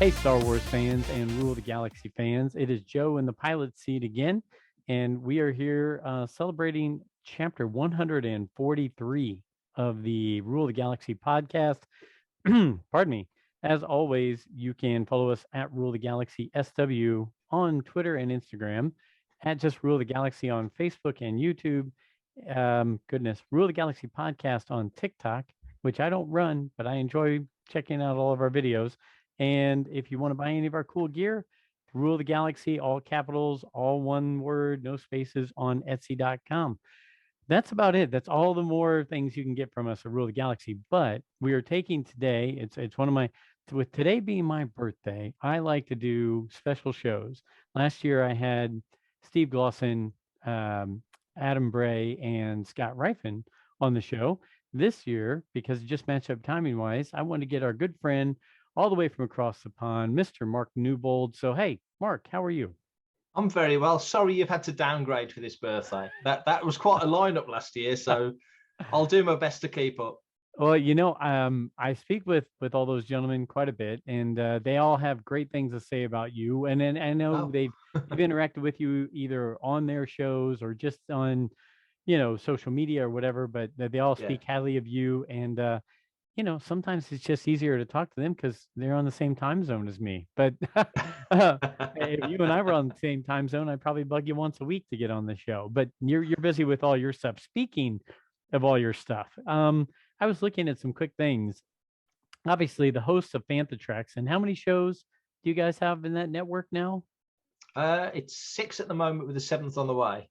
Hey, Star Wars fans and Rule the Galaxy fans. It is Joe in the pilot seat again, and we are here celebrating chapter 143 of the Rule the Galaxy podcast. Pardon me. As always, you can follow us at Rule the Galaxy SW on Twitter and Instagram, at just Rule the Galaxy on Facebook and YouTube. Rule the Galaxy podcast on TikTok, which I don't run, but I enjoy checking out all of our videos. And if you want to buy any of our cool gear, Rule the Galaxy, all capitals, all one word, no spaces on Etsy.com. That's about it. That's all the more things you can get from us at Rule the Galaxy. But we are taking today, it's one of my, with today being my birthday, I like to do special shows. Last year I had Steve Glosson, Adam Bray, and Scott Rifen on the show. This year, because it just matched up timing wise, I wanted to get our good friend all the way from across the pond, Mr. Mark Newbold. So, hey, Mark, how are you? I'm very well. Sorry you've had to downgrade for this birthday. That was quite a lineup last year, so I'll do my best to keep up. Well, I speak with all those gentlemen quite a bit, and they all have great things to say about you. And then I know they've interacted with you either on their shows or just on, social media or whatever. But they all speak highly of you, and sometimes it's just easier to talk to them because they're on the same time zone as me. But if you and I were on the same time zone, I'd probably bug you once a week to get on the show. But you're busy with all your stuff. Speaking of all your stuff, I was looking at some quick things. Obviously, the host of Fantha Treks, and how many shows do you guys have in that network now? It's 6 at the moment, with the 7th on the way.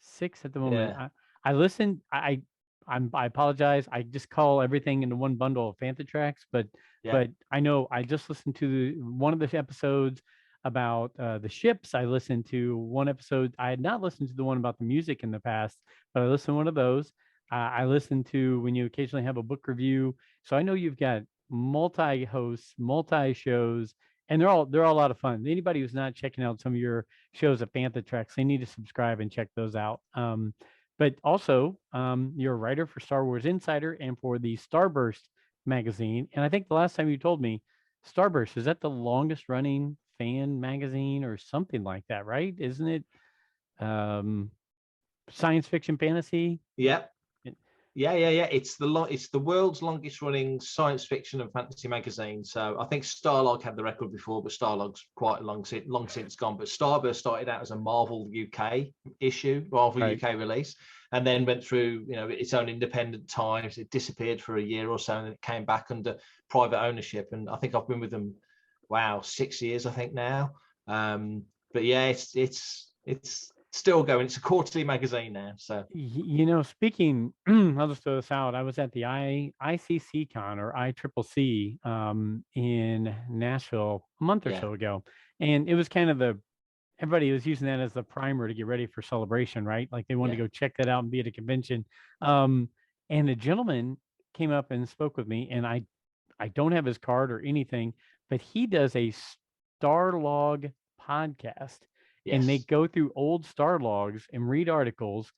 6 at the moment. Yeah. I listened. I apologize. I just call everything into one bundle of Fantha Treks, but I know I just listened to one of the episodes about the ships. I listened to one episode. I had not listened to the one about the music in the past, but I listened to one of those. I listened to when you occasionally have a book review. So I know you've got multi-hosts, multi-shows, and they're all a lot of fun. Anybody who's not checking out some of your shows at Fantha Treks, they need to subscribe and check those out. But also, you're a writer for Star Wars Insider and for the Starburst magazine. And I think the last time you told me, Starburst, is that the longest running fan magazine or something like that, right? Isn't it science fiction fantasy? Yep. Yeah. It's the world's longest running science fiction and fantasy magazine. So I think Starlog had the record before, but Starlog's quite long since gone. But Starburst started out as a Marvel UK UK release, and then went through its own independent times. It disappeared for a year or so, and then it came back under private ownership. And I think I've been with them, 6 years I think now. But yeah, it's still going. It's a quarterly magazine now. So speaking, I'll just throw this out. I was at the ICC Con or ICCC in Nashville a month or so ago, and it was kind of everybody was using that as the primer to get ready for Celebration, right? Like they wanted to go check that out and be at a convention. And a gentleman came up and spoke with me, and I don't have his card or anything, but he does a Starlog podcast. Yes. And they go through old Star logs and read articles.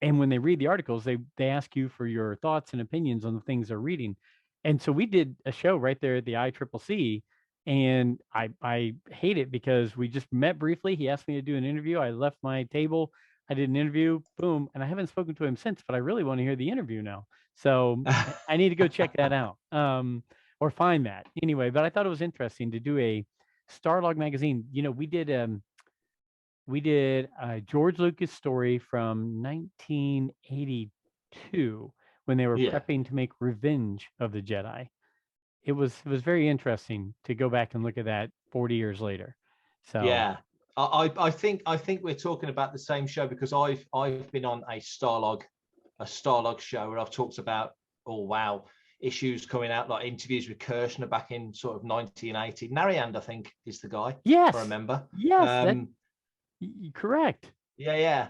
And when they read the articles, they ask you for your thoughts and opinions on the things they're reading. And so we did a show right there at the ICCC. And I hate it because we just met briefly. He asked me to do an interview. I left my table. I did an interview. Boom. And I haven't spoken to him since, but I really want to hear the interview now. So I need to go check that out or find that. Anyway, but I thought it was interesting to do a Starlog magazine. We did a George Lucas story from 1982 when they were prepping to make Revenge of the Jedi. It was very interesting to go back and look at that 40 years later. So yeah, I think we're talking about the same show, because I've been on a Starlog show where I've talked about issues coming out, like interviews with Kirshner back in sort of 1980. Nariand, I think, is the guy. Yes, if I remember. Yes. Correct. Yeah.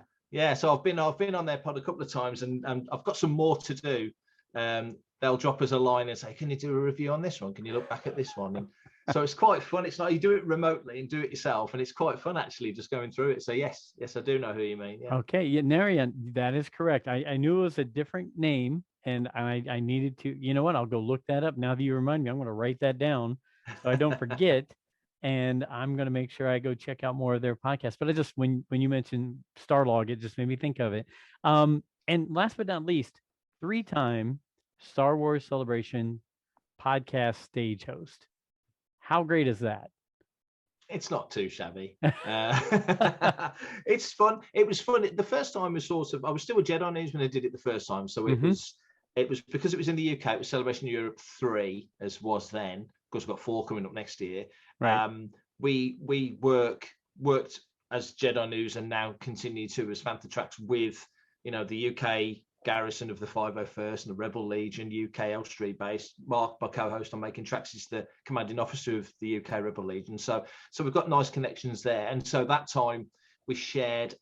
So I've been on their pod a couple of times, and I've got some more to do. They'll drop us a line and say, "Can you do a review on this one? Can you look back at this one?" And so it's quite fun. It's like you do it remotely and do it yourself, and it's quite fun actually just going through it. So yes, I do know who you mean. Yeah. Okay, Narian, that is correct. I knew it was a different name, and I needed to. You know what? I'll go look that up now that you remind me. I'm going to write that down so I don't forget. And I'm going to make sure I go check out more of their podcasts. But I just, when you mentioned Starlog, it just made me think of it. And last but not least, 3-time Star Wars Celebration podcast stage host. How great is that? It's not too shabby. It's fun. It was fun. The first time was sort of, I was still a Jedi News when I did it the first time. So it was because it was in the UK, it was Celebration Europe 3, as was then. Of course, we've got 4 coming up next year. Right. We worked as Jedi News and now continue to as Fantha Tracks with, the UK garrison of the 501st and the Rebel Legion, UK Elstree base. Mark, my co-host on Making Tracks, is the commanding officer of the UK Rebel Legion. So we've got nice connections there. And so that time we shared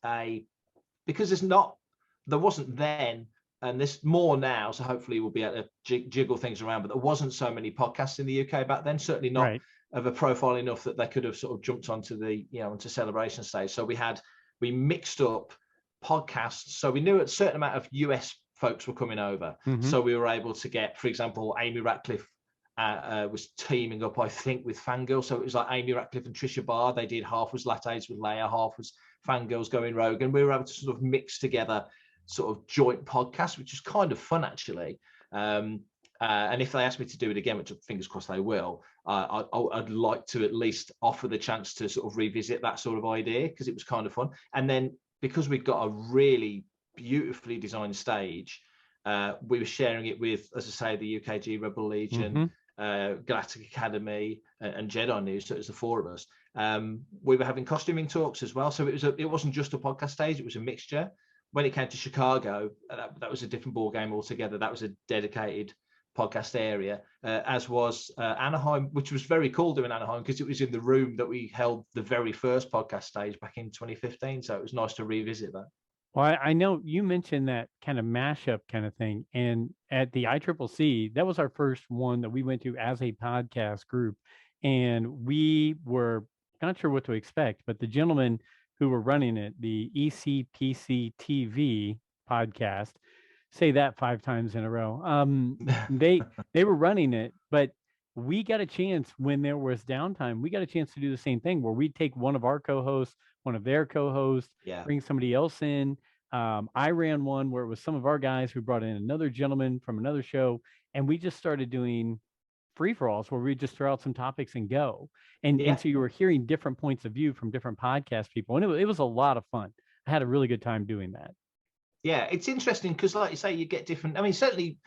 because there wasn't then, and there's more now, so hopefully we'll be able to jiggle things around, but there wasn't so many podcasts in the UK back then, certainly not of a profile enough that they could have sort of jumped onto the, onto celebration stage. So we mixed up podcasts. So we knew a certain amount of US folks were coming over. So we were able to get, for example, Amy Ratcliffe was teaming up, I think, with Fangirl. So it was like Amy Ratcliffe and Trisha Barr. They did half was Lattes with Leia, half was Fangirls going rogue. And we were able to sort of mix together sort of joint podcasts, which is kind of fun, actually. And if they ask me to do it again, which fingers crossed they will, I'd like to at least offer the chance to sort of revisit that sort of idea, because it was kind of fun. And then because we've got a really beautifully designed stage, we were sharing it with, as I say, the UKG Rebel Legion, Galactic Academy, and Jedi News. So it was the 4 of us. We were having costuming talks as well. So it wasn't just a podcast stage; it was a mixture. When it came to Chicago, that was a different ball game altogether. That was a dedicated podcast area, as was Anaheim, which was very cool doing Anaheim, because it was in the room that we held the very first podcast stage back in 2015. So it was nice to revisit that. Well, I know you mentioned that kind of mashup kind of thing. And at the ICCC, that was our first one that we went to as a podcast group. And we were not sure what to expect, but the gentleman who were running it, the ECPC TV podcast, say that 5 times in a row. They were running it, but we got a chance when there was downtime. We got a chance to do the same thing where we'd take one of our co-hosts, one of their co-hosts, bring somebody else in. I ran one where it was some of our guys who brought in another gentleman from another show, and we just started doing free-for-alls where we just throw out some topics and go. And so you were hearing different points of view from different podcast people, and it was a lot of fun. I had a really good time doing that. Yeah, it's interesting because, like you say, you get different. I mean, certainly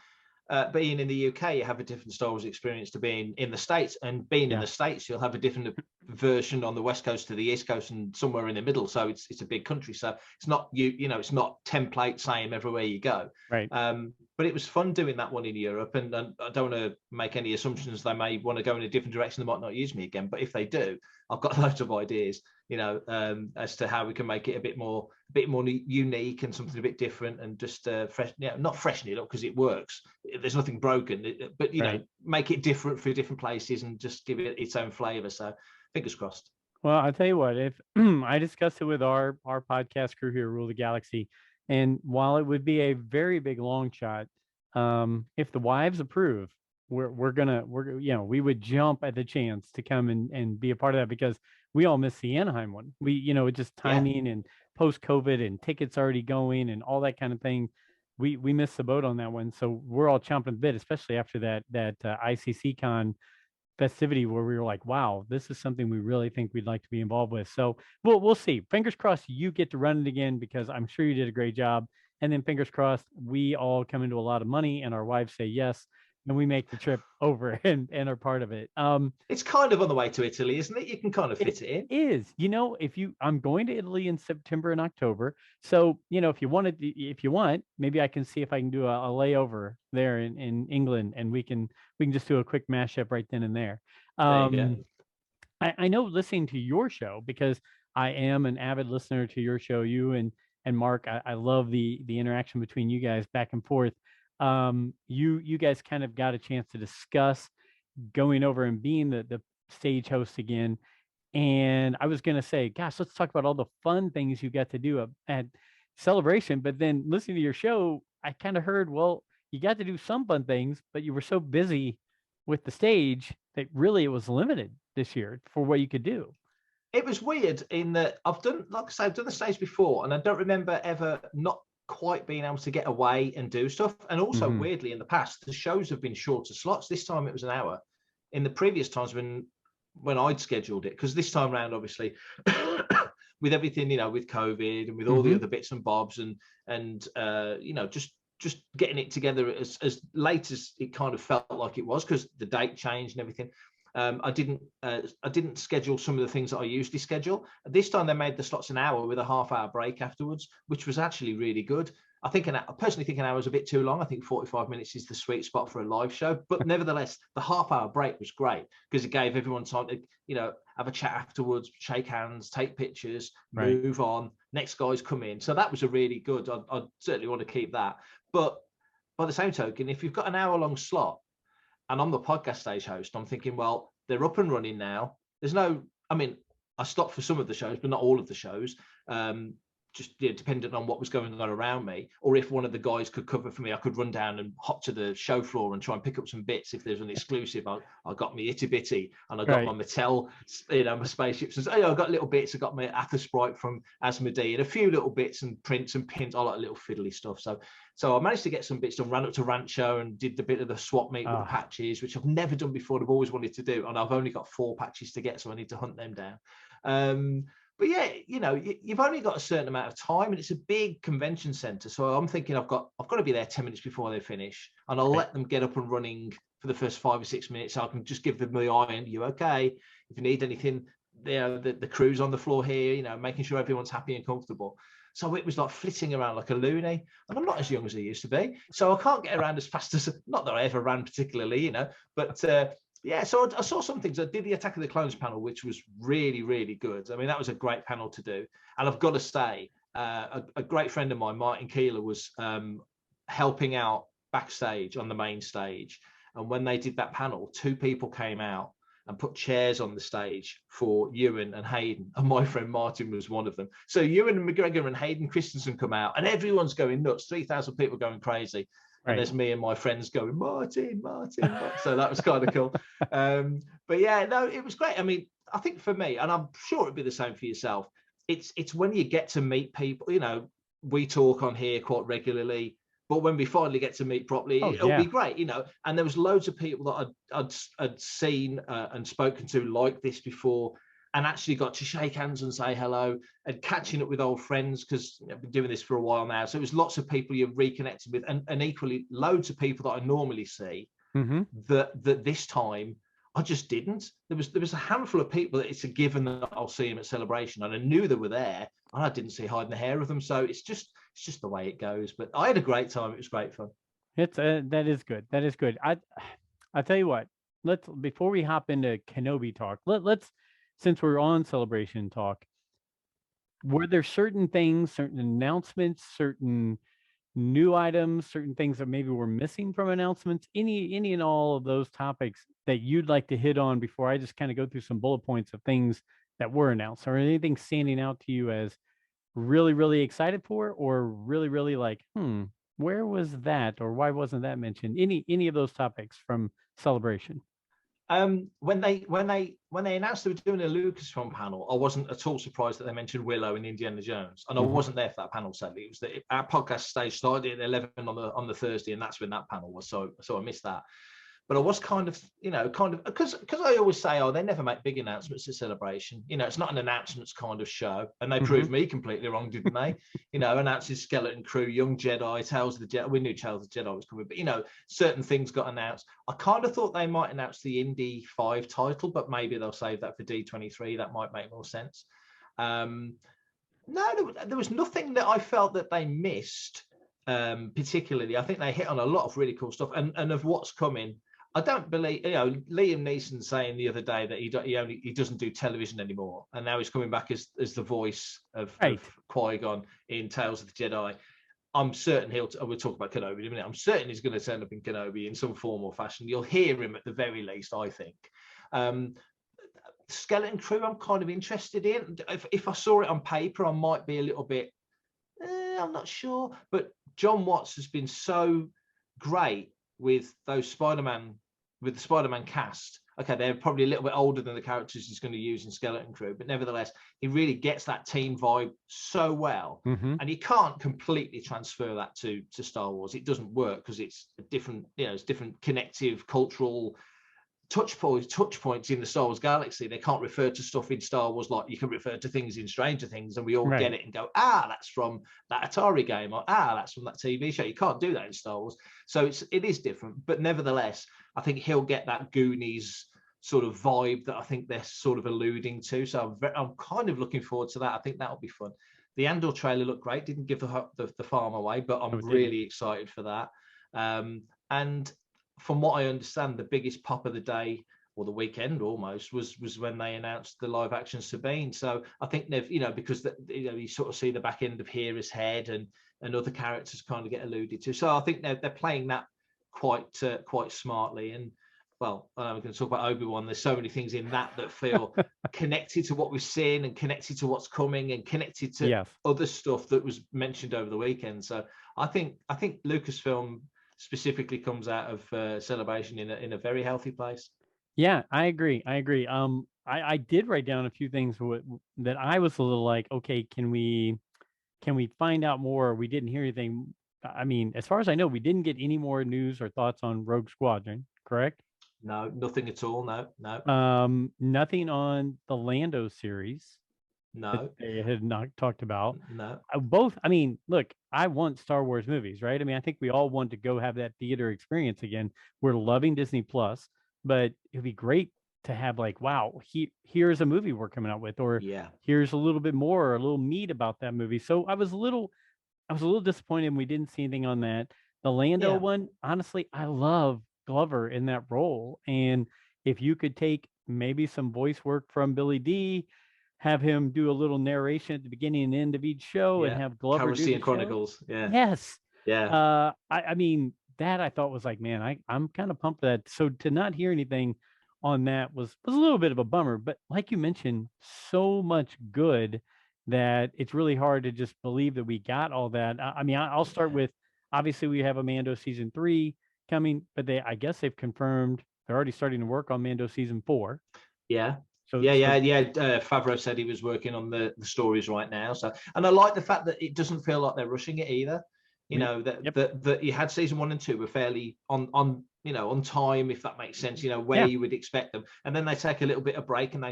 being in the UK, you have a different Star Wars experience to being in the States, and being in the States, you'll have a different version on the West Coast to the East Coast and somewhere in the middle. So it's a big country. So it's not it's not template same everywhere you go. Right. But it was fun doing that one in Europe, and I don't want to make any assumptions they may want to go in a different direction. They might not use me again, but if they do, I've got loads of ideas, as to how we can make it a bit more unique and something a bit different, and just fresh, not freshen it up because it works. There's nothing broken, but make it different for different places and just give it its own flavor. So fingers crossed. Well, I'll tell you what, if I discussed it with our podcast crew here, Rule the Galaxy, and while it would be a very big long shot, if the wives approve, we would jump at the chance to come and be a part of that, because we all missed the Anaheim one. We, just timing and post COVID and tickets already going and all that kind of thing. We missed the boat on that one. So we're all chomping at the bit, especially after that ICC Con festivity where we were like, wow, this is something we really think we'd like to be involved with. So we'll see. Fingers crossed you get to run it again, because I'm sure you did a great job. And then fingers crossed we all come into a lot of money and our wives say yes, and we make the trip over and are part of it. It's kind of on the way to Italy, isn't it? You can kind of fit it in. It is. I'm going to Italy in September and October. So, if you want, maybe I can see if I can do a layover there in England, and we can just do a quick mashup right then and there. I know, listening to your show, because I am an avid listener to your show, you and Mark, I love the interaction between you guys back and forth. You guys kind of got a chance to discuss going over and being the stage host again. And I was going to say, gosh, let's talk about all the fun things you got to do at Celebration. But then listening to your show, I kind of heard, well, you got to do some fun things, but you were so busy with the stage that really it was limited this year for what you could do. It was weird in that I've done, like I say, I've done the stage before, and I don't remember ever not quite being able to get away and do stuff. And also, weirdly, in the past, the shows have been shorter slots. This time it was an hour. In the previous times when I'd scheduled it, because this time around, obviously, with everything, with COVID and with all the other bits and bobs, and just getting it together as late as it kind of felt like it was, because the date changed and everything. I didn't schedule some of the things that I usually schedule. This time they made the slots an hour with a half-hour break afterwards, which was actually really good. I personally think an hour is a bit too long. I think 45 minutes is the sweet spot for a live show. But nevertheless, the half-hour break was great because it gave everyone time to, have a chat afterwards, shake hands, take pictures, move on. Next guys come in. So that was a really good. I'd certainly want to keep that. But by the same token, if you've got an hour-long slot, and I'm the podcast stage host, I'm thinking, well, they're up and running now. I stopped for some of the shows, but not all of the shows. Just dependent on what was going on around me, or if one of the guys could cover for me, I could run down and hop to the show floor and try and pick up some bits. If there's an exclusive, I got my itty bitty, and I got my Mattel, my spaceships. And I got little bits. I got my Atha Sprite from Asmodee and a few little bits and prints and pins. I like little fiddly stuff. So I managed to get some bits done. Ran up to Rancho and did the bit of the swap meet with the patches, which I've never done before. I've always wanted to do, and I've only got 4 patches to get, so I need to hunt them down. But yeah, you've only got a certain amount of time, and it's a big convention center. So I'm thinking I've got to be there 10 minutes before they finish, and I'll let them get up and running for the first 5 or 6 minutes. So I can just give them the eye and you okay. If you need anything, the crew's on the floor here, making sure everyone's happy and comfortable. So it was like flitting around like a loony, and I'm not as young as I used to be, so I can't get around as fast as, not that I ever ran particularly, but yeah, so I saw some things. I did the Attack of the Clones panel, which was really, really good. I mean, that was a great panel to do. And I've got to say, a great friend of mine, Martin Keeler, was helping out backstage on the main stage. And when they did that panel, 2 people came out and put chairs on the stage for Ewan and Hayden. And my friend Martin was one of them. So Ewan McGregor and Hayden Christensen come out, and everyone's going nuts. 3,000 people going crazy. And there's me and my friends going, Martin. So that was kind of cool. But yeah, no, it was great. I mean, I think for me, and I'm sure it'd be the same for yourself, it's when you get to meet people, we talk on here quite regularly, but when we finally get to meet properly, it'll be great, and there was loads of people that I'd seen and spoken to like this before, and actually got to shake hands and say hello and catching up with old friends, because I've been doing this for a while now. So it was lots of people you're reconnected with, and equally loads of people that I normally see that this time I just didn't. There was a handful of people that it's a given that I'll see them at Celebration, and I knew they were there, and I didn't see hide in the hair of them. So it's just the way it goes. But I had a great time. It was great fun. That is good. That is good. I tell you what. Before we hop into Kenobi talk, let's since we're on Celebration talk, were there certain things, certain announcements, certain new items, certain things that maybe were missing from announcements, any and all of those topics that you'd like to hit on before I just kind of go through some bullet points of things that were announced, or anything standing out to you as really, really excited for, or really, really like, where was that, or why wasn't that mentioned? Any of those topics from Celebration? When they announced they were doing a Lucasfilm panel, I wasn't at all surprised that they mentioned Willow and Indiana Jones, and I wasn't there for that panel. Sadly, it was our podcast stage started at 11 on the Thursday, and that's when that panel was. So I missed that. But I was kind of because I always say, they never make big announcements at Celebration. It's not an announcements kind of show, and they proved me completely wrong, didn't they? Announcing Skeleton Crew, Young Jedi, Tales of the Jedi. We knew Tales of the Jedi was coming, but certain things got announced. I kind of thought they might announce the Indy 5 title, but maybe they'll save that for D23. That might make more sense. No, there was nothing that I felt that they missed particularly. I think they hit on a lot of really cool stuff, and of what's coming. I don't believe, Liam Neeson saying the other day that he doesn't do television anymore, and now he's coming back as the voice of Qui-Gon in Tales of the Jedi. I'm certain we'll talk about Kenobi in a minute. I'm certain he's going to turn up in Kenobi in some form or fashion. You'll hear him at the very least, I think. Skeleton Crew, I'm kind of interested in. If I saw it on paper, I might be a little bit, I'm not sure. But John Watts has been so great with those with the Spider-Man cast. okay, they're probably a little bit older than the characters he's going to use in Skeleton Crew, but nevertheless, he really gets that teen vibe so well. Mm-hmm. And you can't completely transfer that to Star Wars. It doesn't work because it's a different, it's different connective cultural touch points in the Star Wars galaxy. They can't refer to stuff in Star Wars like you can refer to things in Stranger Things, and we all get it and go, that's from that Atari game, or that's from that TV show. You can't do that in Star Wars. So it is different, but nevertheless, I think he'll get that Goonies sort of vibe that I think they're sort of alluding to. So I'm kind of looking forward to that. I think that'll be fun. The Andor trailer looked great. Didn't give the farm away, but I'm really excited for that. And from what I understand, the biggest pop of the day or the weekend almost was when they announced the live action Sabine. So I think they've, because you sort of see the back end of Hera's head and other characters kind of get alluded to. So I think they're playing that quite smartly. And well, we're going to talk about Obi-Wan. There's so many things in that feel connected to what we've seen and connected to what's coming and connected to other stuff that was mentioned over the weekend. So I think Lucasfilm specifically comes out of Celebration in a very healthy place. Yeah, I agree. I did write down a few things that I was a little like, okay, can we find out more? We didn't hear anything. I mean, as far as I know, we didn't get any more news or thoughts on Rogue Squadron, correct? No, nothing at all. No. Nothing on the Lando series. No, they had not talked about. No, both. I mean, look, I want Star Wars movies, right? I mean, I think we all want to go have that theater experience again. We're loving Disney Plus, but it'd be great to have like, wow, here's a movie we're coming out with, or here's a little bit more, or a little meat about that movie. So I was a little disappointed we didn't see anything on that. The Lando one, honestly, I love Glover in that role, and if you could take maybe some voice work from Billy D, have him do a little narration at the beginning and end of each show, and have Glover do the Chronicles. Show. Yes. Yeah. I mean, that I thought was like, man, I'm kind of pumped that. So to not hear anything on that was a little bit of a bummer. But like you mentioned, so much good that it's really hard to just believe that we got all that. I mean, I'll start with, obviously we have a Mando season 3 coming, but I guess they've confirmed they're already starting to work on Mando season 4. Yeah. Favreau said he was working on the stories right now. So, and I like the fact that it doesn't feel like they're rushing it either. That you had season 1 and 2 were fairly on time, if that makes sense. Where you would expect them, and then they take a little bit of break and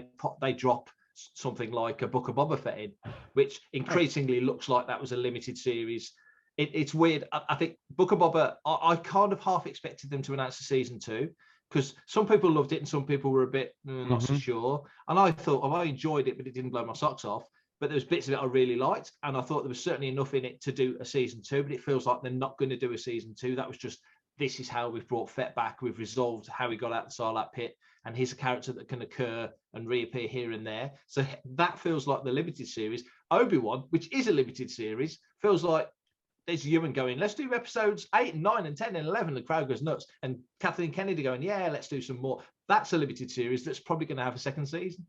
they drop something like a Book of Boba Fett in, which increasingly looks like that was a limited series. It's weird. I think Book of Boba, I kind of half expected them to announce a season 2. Because some people loved it and some people were a bit not so sure. And I thought, I enjoyed it, but it didn't blow my socks off. But there was bits of it I really liked. And I thought there was certainly enough in it to do a season 2, but it feels like they're not going to do a season 2. That was just, this is how we've brought Fett back. We've resolved how he got out the Sarlacc pit. And he's a character that can occur and reappear here and there. So that feels like the limited series. Obi-Wan, which is a limited series, feels like there's Ewan going, let's do episodes 8 and 9 and 10 and 11. The crowd goes nuts. And Kathleen Kennedy going, let's do some more. That's a limited series that's probably going to have a second season.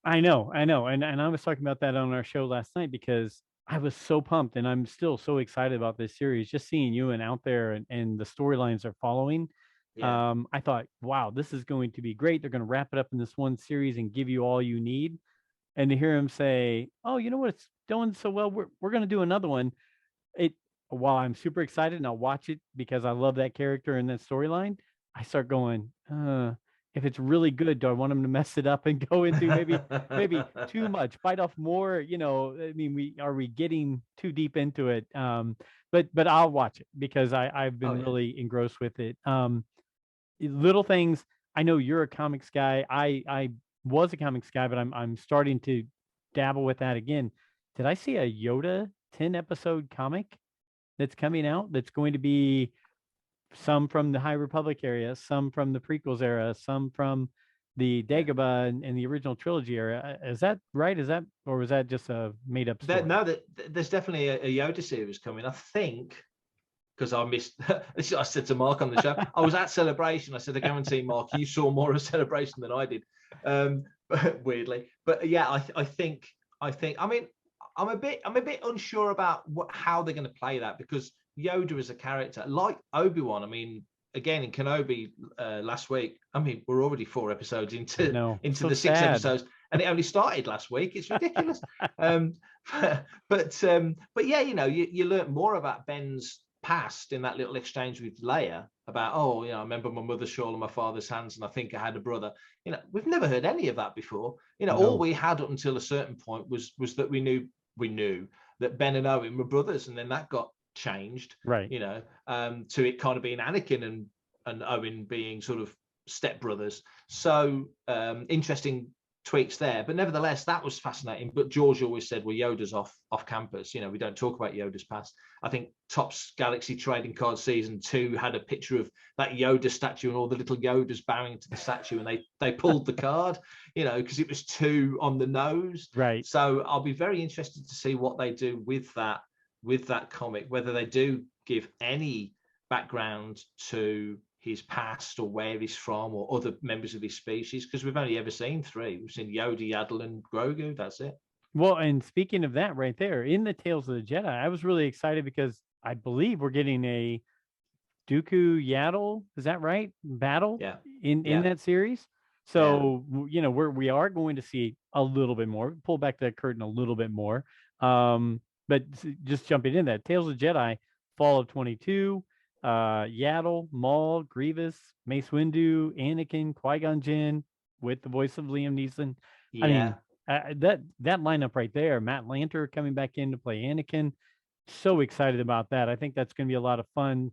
I know. And I was talking about that on our show last night because I was so pumped, and I'm still so excited about this series. Just seeing Ewan out there and the storylines are following. I thought, wow, this is going to be great. They're going to wrap it up in this one series and give you all you need. And to hear him say, oh, you know what? It's doing so well. We're going to do another one. While I'm super excited and I'll watch it because I love that character and that storyline, I start going, if it's really good, do I want him to mess it up and go into maybe too much, bite off more? I mean, are we getting too deep into it? But I'll watch it because I've been really engrossed with it. Little things. I know you're a comics guy. I was a comics guy, but I'm starting to dabble with that again. Did I see a Yoda 10-episode comic that's coming out that's going to be some from the High Republic area, some from the prequels era, some from the Dagobah and the original trilogy era? Is that right? Or was that just a made up story? There's definitely a Yoda series coming. I think, because I missed, I said to Mark on the show, I was at Celebration. I said, I guarantee, Mark, you saw more of Celebration than I did, weirdly. But yeah, I think. I mean, I'm a bit unsure about how they're going to play that, because Yoda as a character, like Obi-Wan, I mean, again in Kenobi last week. I mean, we're already 4 episodes into so the 6 sad. episodes, and it only started last week. It's ridiculous. But yeah, you know, you learn more about Ben's past in that little exchange with Leia about, oh, you know, I remember my mother's shawl in my father's hands, and I think I had a brother. You know, we've never heard any of that before. You know, all we had up until a certain point was that we knew that Ben and Owen were brothers, and then that got changed, right? You know, to it kind of being Anakin and Owen being sort of stepbrothers. So interesting tweaks there, but nevertheless, that was fascinating. But George always said, well, Yoda's off campus. You know, we don't talk about Yoda's past. I think Topps Galaxy Trading Card Season 2 had a picture of that Yoda statue and all the little Yodas bowing to the statue, and they pulled the card, you know, because it was too on the nose. Right. So I'll be very interested to see what they do with that comic, whether they do give any background to his past or where he's from or other members of his species, because we've only ever seen 3. We've seen Yoda, Yaddle, and Grogu. That's it. Well, and speaking of that right there, in the Tales of the Jedi, I was really excited because I believe we're getting a Dooku Yaddle, is that right? Battle in that series. So, you know, we are going to see a little bit more, pull back that curtain a little bit more. But just jumping in that, Tales of the Jedi, Fall of 22, Yaddle, Maul, Grievous, Mace Windu, Anakin, Qui-Gon Jinn, with the voice of Liam Neeson. Yeah. I mean, that lineup right there, Matt Lanter coming back in to play Anakin. So excited about that. I think that's going to be a lot of fun,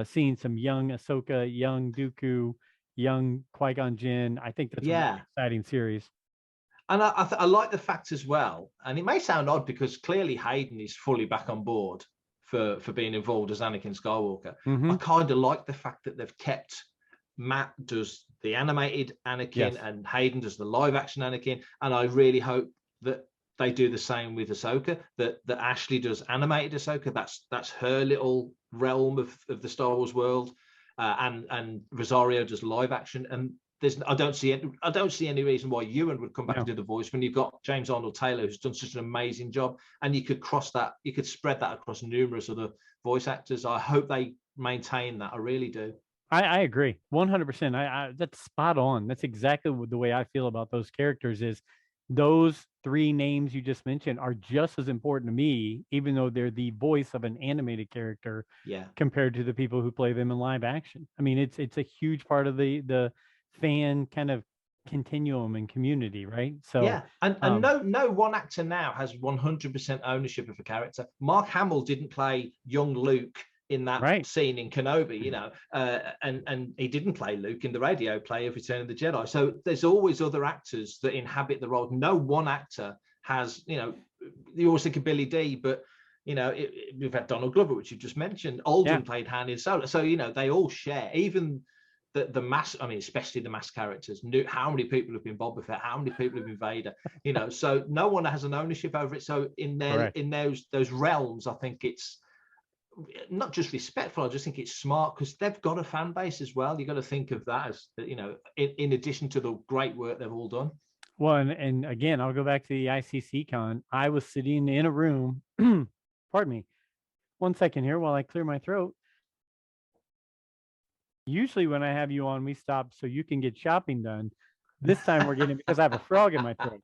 seeing some young Ahsoka, young Dooku, young Qui-Gon Jinn. I think that's a really exciting series. And I like the fact as well, and it may sound odd because clearly Hayden is fully back on board for being involved as Anakin Skywalker. I kind of like the fact that they've kept Matt does the animated Anakin and Hayden does the live action Anakin, and I really hope that they do the same with Ahsoka, that Ashley does animated Ahsoka. That's her little realm of the Star Wars world, and Rosario does live action. And I don't see any reason why Ewan would come back and do the voice when you've got James Arnold Taylor, who's done such an amazing job, and you could spread that across numerous other voice actors. I hope they maintain that. I really do. I agree 100%. That's spot on. That's exactly the way I feel about those characters. Is those 3 names you just mentioned are just as important to me, even though they're the voice of an animated character, compared to the people who play them in live action. I mean, it's a huge part of the fan kind of continuum and community, right? So and no one actor now has 100% ownership of a character. Mark Hamill didn't play young Luke in that scene in Kenobi, you know, and he didn't play Luke in the radio play of Return of the Jedi. So there's always other actors that inhabit the role. No one actor has, you know, you always think of Billy Dee, but you know, we've had Donald Glover, which you just mentioned. Alden played Han in Solo. So, you know, they all share, even the mass, I mean, especially the mass characters, knew how many people have been Boba Fett, how many people have been Vader, you know, so no one has an ownership over it. So in those realms, I think it's not just respectful, I just think it's smart because they've got a fan base as well. You've got to think of that as, you know, in addition to the great work they've all done. Well, and again, I'll go back to the ICC con. I was sitting in a room, pardon me, 1 second here while I clear my throat. Usually when I have you on, we stop so you can get shopping done. This time we're getting, because I have a frog in my throat.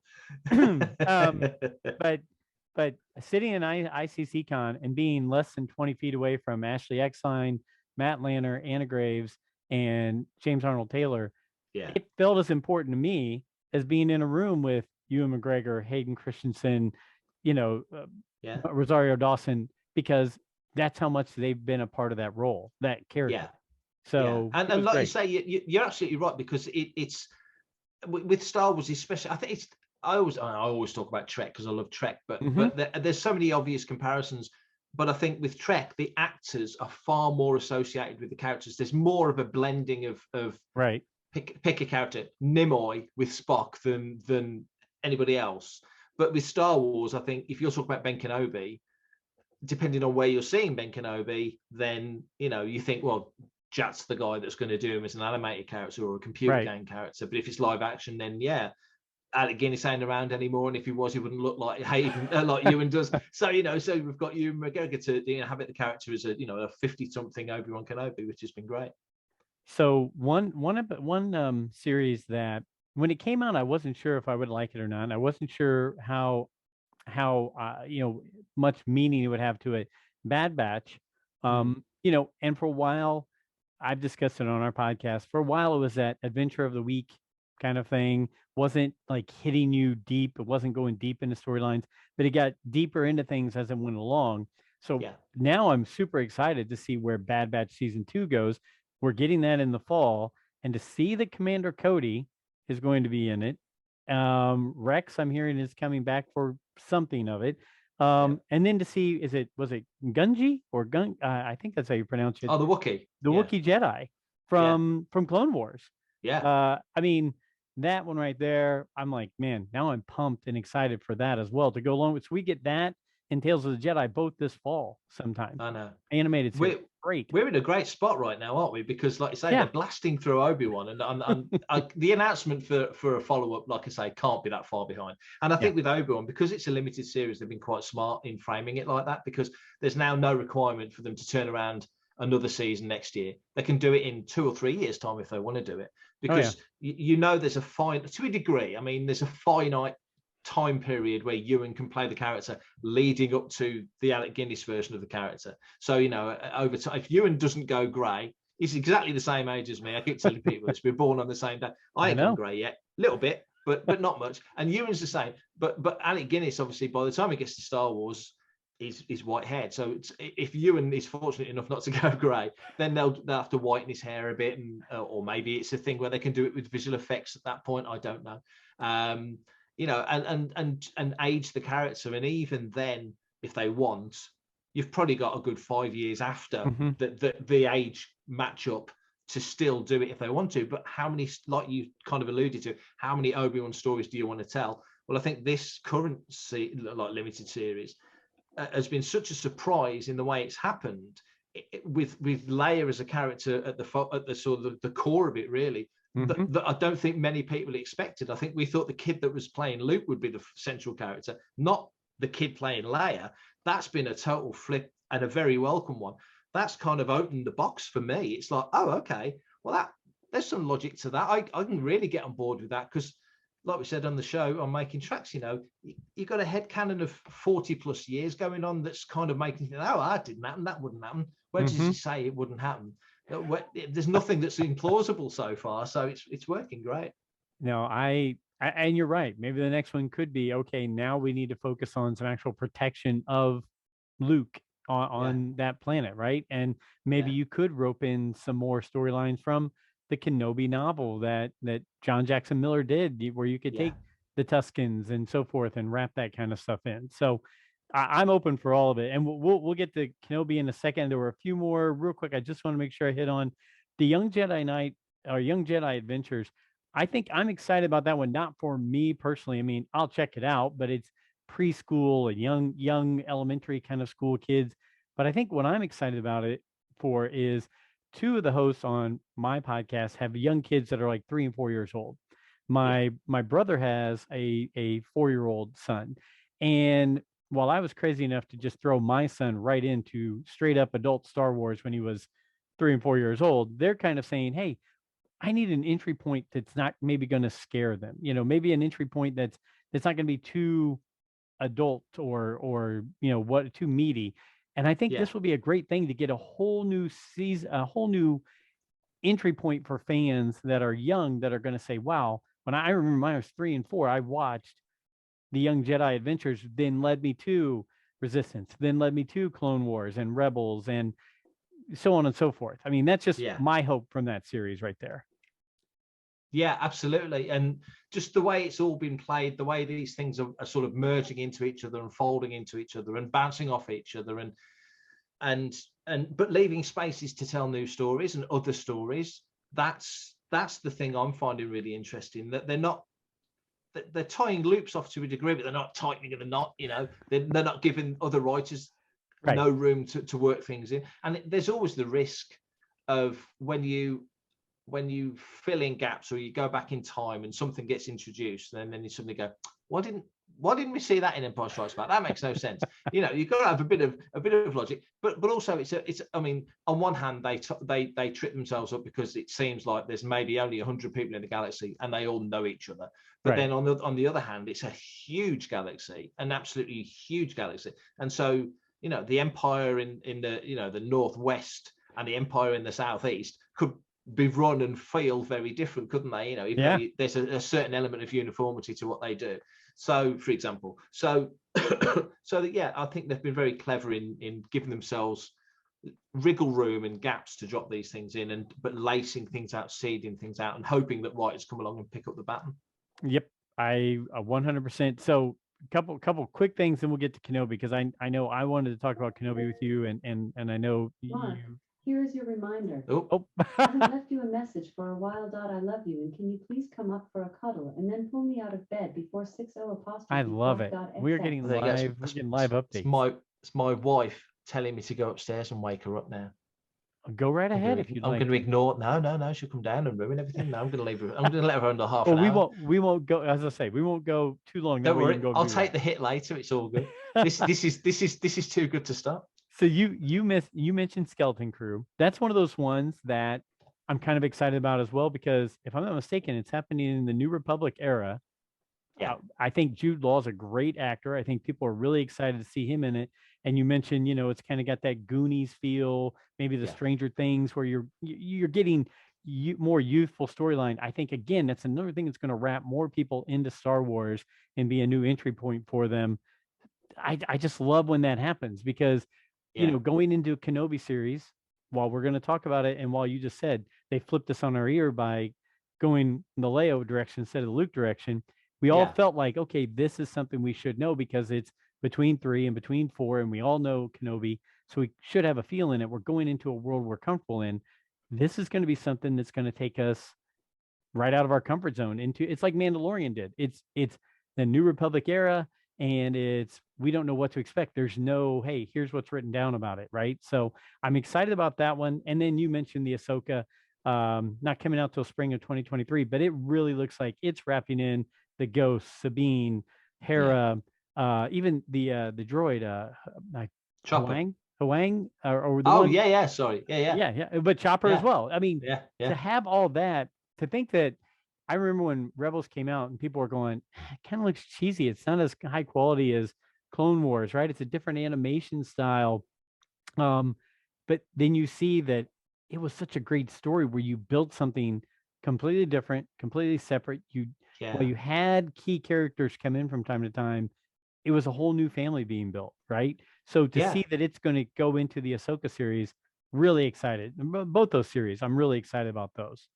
But sitting in ICC con and being less than 20 feet away from Ashley Eckstein, Matt Lanter, Anna Graves, and James Arnold Taylor, it felt as important to me as being in a room with Ewan McGregor, Hayden Christensen, you know, Rosario Dawson, because that's how much they've been a part of that role, that character. So and like you say, you're absolutely right, because it's with Star Wars especially. I think I always talk about Trek because I love Trek, but there's so many obvious comparisons. But I think with Trek, the actors are far more associated with the characters. There's more of a blending of pick a character, Nimoy with Spock than anybody else. But with Star Wars, I think if you're talking about Ben Kenobi, depending on where you're seeing Ben Kenobi, then you know you think, well, Jat's the guy that's going to do him as an animated character or a computer game character. But if it's live action, then Alec Guinness ain't around anymore, and if he was, he wouldn't look like Hayden, like Ewan does. So you know, so we've got Ewan McGregor to inhabit the character as a 50-something Obi-Wan Kenobi, which has been great. So one series that when it came out, I wasn't sure if I would like it or not. I wasn't sure how much meaning it would have to it. Bad Batch, and for a while, I've discussed it on our podcast. For a while, it was that adventure of the week kind of thing. Wasn't like hitting you deep. It wasn't going deep into storylines, but it got deeper into things as it went along. So now I'm super excited to see where Bad Batch season 2 goes. We're getting that in the fall, and to see that Commander Cody is going to be in it. Rex, I'm hearing, is coming back for something of it. And then to see, was it Gunji or Gun? I think that's how you pronounce it. Oh, the Wookiee. The Wookiee Jedi from Clone Wars. Yeah. I mean, that one right there, I'm like, man, now I'm pumped and excited for that as well to go along with. So we get that and Tales of the Jedi both this fall sometime. I know. Animated series. Great. We're in a great spot right now, aren't we? Because, like you say, they're blasting through Obi-Wan, and the announcement for a follow-up, like I say, can't be that far behind. And I think with Obi-Wan, because it's a limited series, they've been quite smart in framing it like that, because there's now no requirement for them to turn around another season next year. They can do it in 2 or 3 years' time if they want to do it, because there's a to a degree. I mean, there's a finite time period where Ewan can play the character leading up to the Alec Guinness version of the character. So, over time, if Ewan doesn't go grey, he's exactly the same age as me. I keep telling people this. We're born on the same day. I ain't gone grey yet, a little bit, but not much. And Ewan's the same. But Alec Guinness, obviously, by the time he gets to Star Wars, he's white haired. So if Ewan is fortunate enough not to go grey, then they'll have to whiten his hair a bit, and or maybe it's a thing where they can do it with visual effects at that point. I don't know. And age the character. And even then, if they want, you've probably got a good 5 years after the age match up to still do it if they want to. But how many, like you kind of alluded to, how many Obi-Wan stories do you want to tell? Well, I think this current limited series has been such a surprise in the way it's happened, with Leia as a character at the sort of the core of it, really. That I don't think many people expected. I think we thought the kid that was playing Luke would be the central character, not the kid playing Leia. That's been a total flip, and a very welcome one. That's kind of opened the box for me. It's like, oh, okay, well, there's some logic to that. I can really get on board with that, because, like we said on the show on Making Tracks, you've got a headcanon of 40 plus years going on that's kind of making you think, oh, that didn't happen, that wouldn't happen. Where does he say it wouldn't happen? There's nothing that's implausible so far, so it's working great. No, and you're right. Maybe the next one could be, okay, now we need to focus on some actual protection of Luke on that planet, right? And maybe you could rope in some more storylines from the Kenobi novel that John Jackson Miller did, where you could take the Tuskens and so forth and wrap that kind of stuff in. So I'm open for all of it, and we'll get to Kenobi in a second. There were a few more real quick. I just want to make sure I hit on the Young Jedi Knight or Young Jedi Adventures. I think I'm excited about that one. Not for me personally. I mean, I'll check it out, but it's preschool and young elementary kind of school kids. But I think what I'm excited about it for is 2 of the hosts on my podcast have young kids that are like 3 and 4 years old. My brother has a 4-year-old son, and while I was crazy enough to just throw my son right into straight up adult Star Wars when he was 3 and 4 years old, they're kind of saying, hey, I need an entry point that's not maybe going to scare them. Maybe an entry point that's not going to be too adult or too meaty. And I think this will be a great thing to get a whole new season, a whole new entry point for fans that are young, that are going to say, wow, when I remember when I was 3 and 4, I watched the Young Jedi Adventures, then led me to Resistance, then led me to Clone Wars and Rebels and so on and so forth. I mean, that's just my hope from that series right there. Yeah, absolutely. And just the way it's all been played, the way these things are sort of merging into each other and folding into each other and bouncing off each other, but leaving spaces to tell new stories and other stories. That's the thing I'm finding really interesting, that they're tying loops off to a degree, but they're not tightening the knot. They're not giving other writers no room to work things in. And there's always the risk of when you fill in gaps, or you go back in time and something gets introduced, and then you suddenly go, why didn't why didn't we see that in Empire Strikes Back? That makes no sense. You've got to have a bit of logic, but also it's. I mean, on one hand, they trip themselves up because it seems like there's maybe only 100 people in the galaxy and they all know each other. But then on the other hand, it's a huge galaxy, an absolutely huge galaxy, and so the Empire in the the Northwest and the Empire in the Southeast could be run and feel very different, couldn't they? There's a certain element of uniformity to what they do. So, for example, I think they've been very clever in giving themselves wriggle room and gaps to drop these things in, but lacing things out, seeding things out, and hoping that writers come along and pick up the baton. Yep, I 100%. So, couple quick things, and we'll get to Kenobi, because I know I wanted to talk about Kenobi with you, and I know Mark, you. Here's your reminder. Oh. I haven't left you a message for a while. I love you, and can you please come up for a cuddle and then pull me out of bed before 60 apostrophe. I love it. We're getting live. We're getting live updates. It's my wife telling me to go upstairs and wake her up now. Go right ahead if you'd like. I'm going to ignore. No. She'll come down and ruin everything. No, I'm going to leave her. I'm going to let her under half an hour. Well, we won't go. As I say, we won't go too long. Don't worry. I'll take the hit later. It's all good. This is too good to stop. So you mentioned Skeleton Crew. That's one of those ones that I'm kind of excited about as well, because if I'm not mistaken, it's happening in the New Republic era. Yeah, I think Jude Law is a great actor. I think people are really excited to see him in it. And you mentioned, it's kind of got that Goonies feel, maybe the Stranger Things, where you're getting more youthful storyline. I think, again, that's another thing that's going to wrap more people into Star Wars and be a new entry point for them. I just love when that happens, because going into a Kenobi series, while we're going to talk about it, and while you just said they flipped us on our ear by going the Leia direction instead of the Luke direction, we all felt like, okay, this is something we should know, because it's between 3 and between 4, and we all know Kenobi, so we should have a feel in it. We're going into a world we're comfortable in. This is going to be something that's going to take us right out of our comfort zone into. It's like Mandalorian did. It's the New Republic era, and we don't know what to expect. There's no, hey, here's what's written down about it, right? So I'm excited about that one. And then you mentioned the Ahsoka, not coming out till spring of 2023, but it really looks like it's wrapping in the Ghost, Sabine, Hera, even the droid, Chopper. Huang, or the one, sorry, but Chopper as well. I mean, to have all that, to think that. I remember when Rebels came out and people were going, it kind of looks cheesy. It's not as high quality as Clone Wars, right? It's a different animation style. But then you see that it was such a great story where you built something completely different, completely separate. While you had key characters come in from time to time, it was a whole new family being built, right? So to see that it's going to go into the Ahsoka series, really excited. Both those series, I'm really excited about those.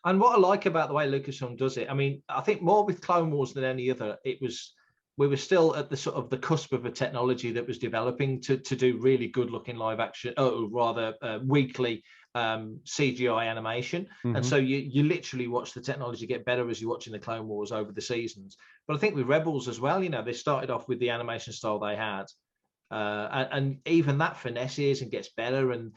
And what I like about the way Lucasfilm does it, I mean, I think more with Clone Wars than any other, we were still at the sort of the cusp of a technology that was developing to do really good looking live action, weekly CGI animation. Mm-hmm. And so you literally watch the technology get better as you're watching the Clone Wars over the seasons. But I think with Rebels as well, they started off with the animation style they had. And even that finesses and gets better, and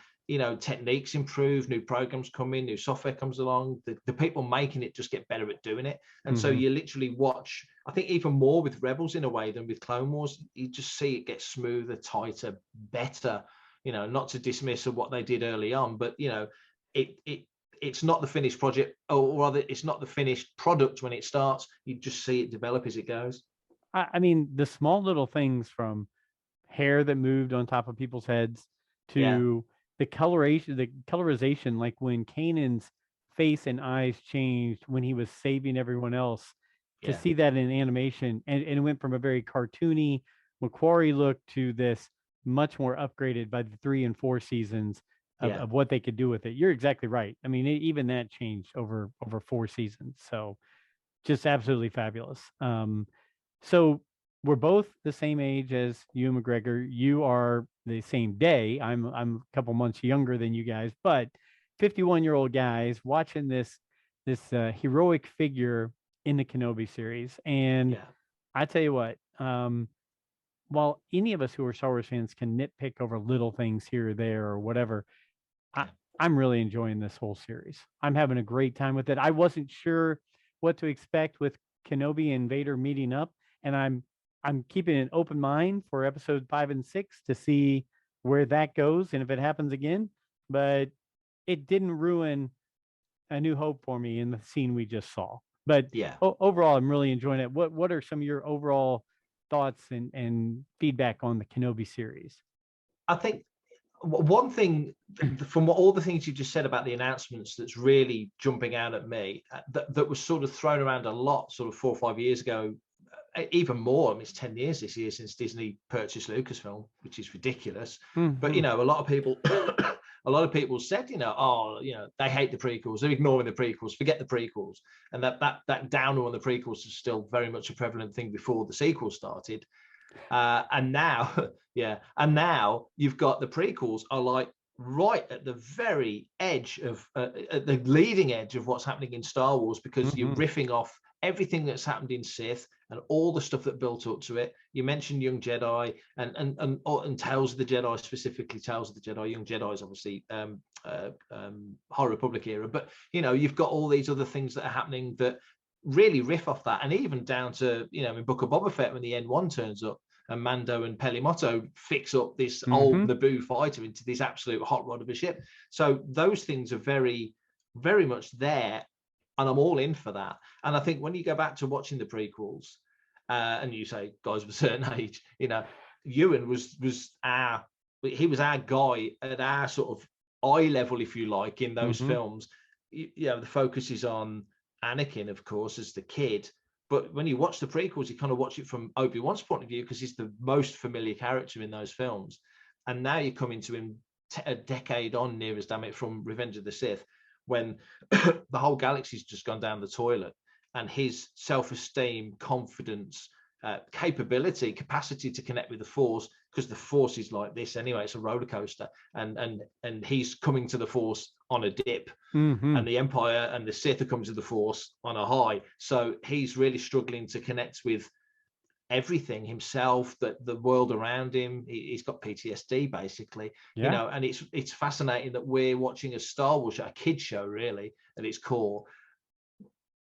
techniques improve, new programs come in, new software comes along, the people making it just get better at doing it. And so you literally watch, I think even more with Rebels in a way than with Clone Wars, you just see it get smoother, tighter, better, not to dismiss of what they did early on, but it's not the finished project, or rather it's not the finished product when it starts. You just see it develop as it goes. I mean, the small little things, from hair that moved on top of people's heads to the colorization, like when Kanan's face and eyes changed when he was saving everyone else, to see that in animation, and it went from a very cartoony Macquarie look to this much more upgraded by the 3 and 4 seasons of what they could do with it. You're exactly right. I mean, even that changed over 4 seasons. So just absolutely fabulous. So we're both the same age as you, McGregor. You are the same day. I'm a couple months younger than you guys, but 51-year-old guys watching this heroic figure in the Kenobi series. And I tell you what, while any of us who are Star Wars fans can nitpick over little things here or there or whatever, I'm really enjoying this whole series. I'm having a great time with it. I wasn't sure what to expect with Kenobi and Vader meeting up, and I'm I'm keeping an open mind for episode 5 and 6 to see where that goes and if it happens again. But it didn't ruin A New Hope for me in the scene we just saw. But Yeah, overall, I'm really enjoying it. What are some of your overall thoughts and feedback on the Kenobi series? I think one thing from all the things you just said about the announcements that's really jumping out at me, that was sort of thrown around a lot sort of 4 or 5 years ago, even more. I mean, it's 10 years this year since Disney purchased Lucasfilm, which is ridiculous. But Mm-hmm. a lot of people a lot of people said, oh, they hate the prequels, they're ignoring the prequels, forget the prequels. And that downer on the prequels is still very much a prevalent thing before the sequel started. And now and now you've got the prequels are like right at the very edge of at the leading edge of what's happening in Star Wars, because you're riffing off everything that's happened in Sith and all the stuff that built up to it. You mentioned Young Jedi and Tales of the Jedi, specifically Tales of the Jedi. Young Jedi is obviously High Republic era, but you've got all these other things that are happening that really riff off that, and even down to in Book of Boba Fett when the N1 turns up and Mando and Pelimotto fix up this old Naboo fighter into this absolute hot rod of a ship. So those things are very, very much there, and I'm all in for that. And I think when you go back to watching the prequels, and you say guys of a certain age, Ewan was our guy at our sort of eye level, if you like, in those films. The focus is on Anakin, of course, as the kid. But when you watch the prequels, you kind of watch it from Obi-Wan's point of view, because he's the most familiar character in those films. And now you're coming to him a decade on, near as damn it, from Revenge of the Sith, when the whole galaxy's just gone down the toilet, and his self-esteem, confidence, capacity to connect with the Force, because the Force is like this anyway, it's a roller coaster, and he's coming to the Force on a dip, and the Empire and the Sith are coming to the Force on a high. So he's really struggling to connect with everything himself, that the world around him. He's got PTSD basically, and it's fascinating that we're watching a Star Wars show, a kid show really at its core,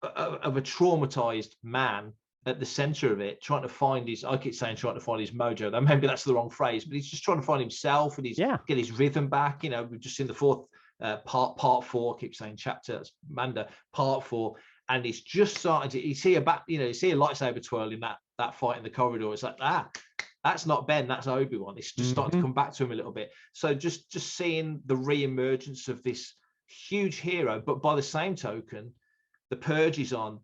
of a traumatized man at the center of it, trying to find his mojo, though maybe that's the wrong phrase, but he's just trying to find himself, and get his rhythm back. We've just seen the fourth part 4, keep saying chapter, that's Manda, part 4, and it's just starting to, you see a lightsaber twirl in that fight in the corridor. It's like, that's not Ben, that's Obi-Wan. It's just starting to come back to him a little bit. So just seeing the re-emergence of this huge hero, but by the same token, the purge is on.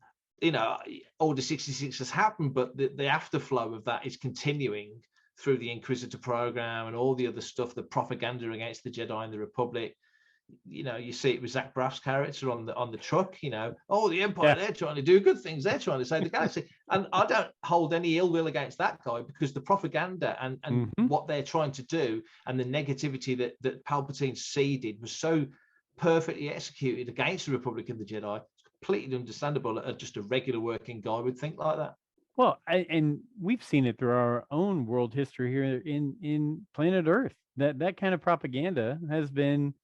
Order 66 has happened, but the afterflow of that is continuing through the Inquisitor program and all the other stuff, the propaganda against the Jedi and the Republic. You see it with Zach Braff's character on the truck. The Empire, they're trying to do good things, they're trying to save the galaxy, and I don't hold any ill will against that guy, because the propaganda and what they're trying to do, and the negativity that Palpatine seeded, was so perfectly executed against the Republic and the Jedi. Completely understandable. Just a regular working guy would think like that. Well, and we've seen it through our own world history here in planet Earth. That kind of propaganda has been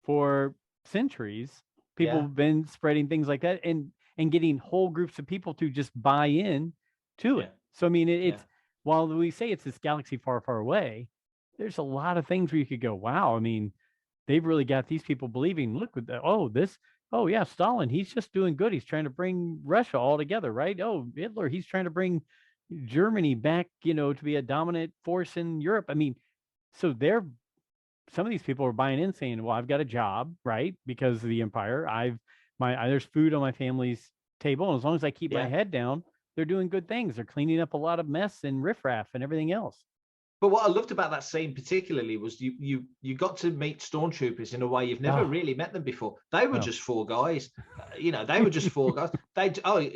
for centuries. People have been spreading things like that, and getting whole groups of people to just buy in to it. So I mean, it's while we say it's this galaxy far, far away, there's a lot of things where you could go, wow. I mean, they've really got these people believing. Look at that. Oh yeah, Stalin, he's just doing good. He's trying to bring Russia all together, right? Oh, Hitler, he's trying to bring Germany back, to be a dominant force in Europe. I mean, so some of these people are buying in, saying, well, I've got a job, right? Because of the empire. There's food on my family's table. And as long as I keep my head down, they're doing good things. They're cleaning up a lot of mess and riffraff and everything else. But what I loved about that scene particularly was you got to meet stormtroopers in a way you've never really met them before. They were just 4 guys. They were just 4 guys. Can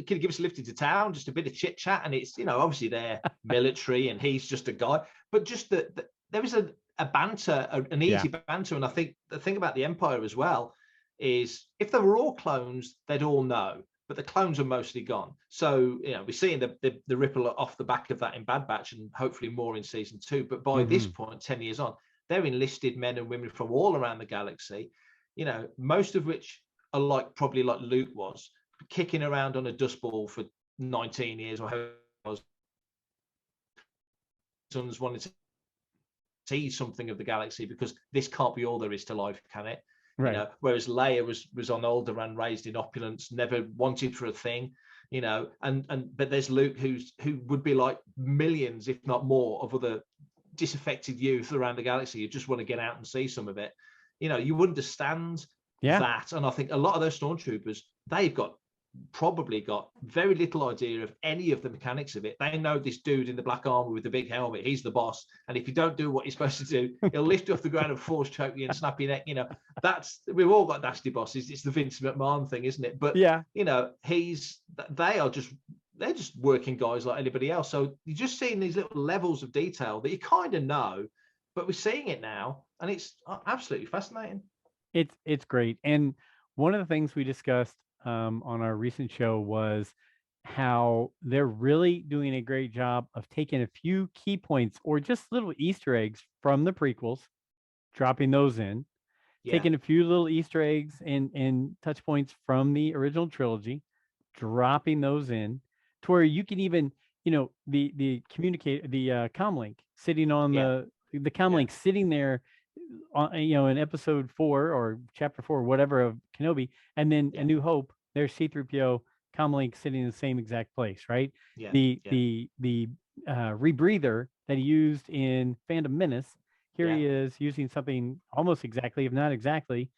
you give us a lift into town, just a bit of chit chat, and it's obviously they're military and he's just a guy, but just that there was a banter, an easy banter. And I think the thing about the Empire as well is if they were all clones, they'd all know. But the clones are mostly gone. So, we're seeing the ripple off the back of that in Bad Batch, and hopefully more in season 2. But by this point, 10 years on, they're enlisted men and women from all around the galaxy, most of which are probably like Luke was, kicking around on a dust ball for 19 years or however it was. sons wanted to see something of the galaxy, because this can't be all there is to life, can it? Right. You know, whereas Leia was on Alderaan, raised in opulence, never wanted for a thing, you know, but there's Luke who would be like millions, if not more, of other disaffected youth around the galaxy who just want to get out and see some of it. You know, you understand that. And I think a lot of those stormtroopers, they've probably got very little idea of any of the mechanics of it. They know this dude in the black armor with the big helmet, he's the boss, and if you don't do what you're supposed to do, he'll lift you off the ground and force choke you and snap your neck. You know, we've all got nasty bosses. It's the Vince McMahon thing, isn't it? But yeah, you know, they're just working guys like anybody else. So you're just seeing these little levels of detail that you kind of know, but we're seeing it now, and it's absolutely fascinating. It's great. And one of the things we discussed on our recent show was how they're really doing a great job of taking a few key points or just little Easter eggs from the prequels, dropping those in, taking a few little Easter eggs and touch points from the original trilogy, dropping those in to where you can even, you know, the comlink sitting on the comlink sitting there on, you know, in episode 4 or chapter 4, whatever, of Kenobi, and then A New Hope, there's C-3PO comlink sitting in the same exact place, right? The rebreather that he used in Phantom Menace, here he is using something almost exactly, if not exactly,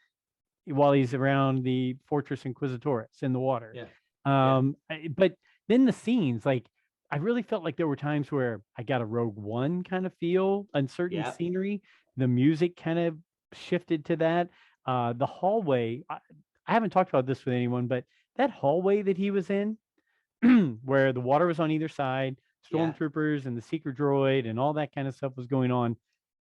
while he's around the Fortress Inquisitoris in the water. But then the scenes, like, I really felt like there were times where I got a Rogue One kind of feel on certain scenery. The music kind of shifted to that. The hallway, I haven't talked about this with anyone, but that hallway that he was in, where the water was on either side, stormtroopers and the seeker droid and all that kind of stuff was going on,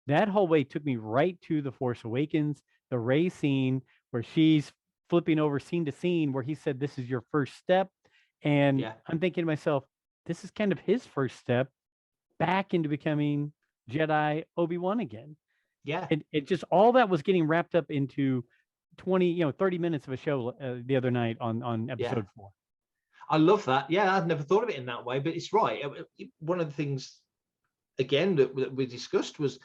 that hallway took me right to The Force Awakens, the Rey scene where she's flipping over scene to scene, where he said, "This is your first step." And I'm thinking to myself, this is kind of his first step back into becoming Jedi Obi-Wan again. And it just, all that was getting wrapped up into 30 minutes of a show the other night on episode 4. I love that. Yeah, I'd never thought of it in that way, but it's right. One of the things, again, that we discussed was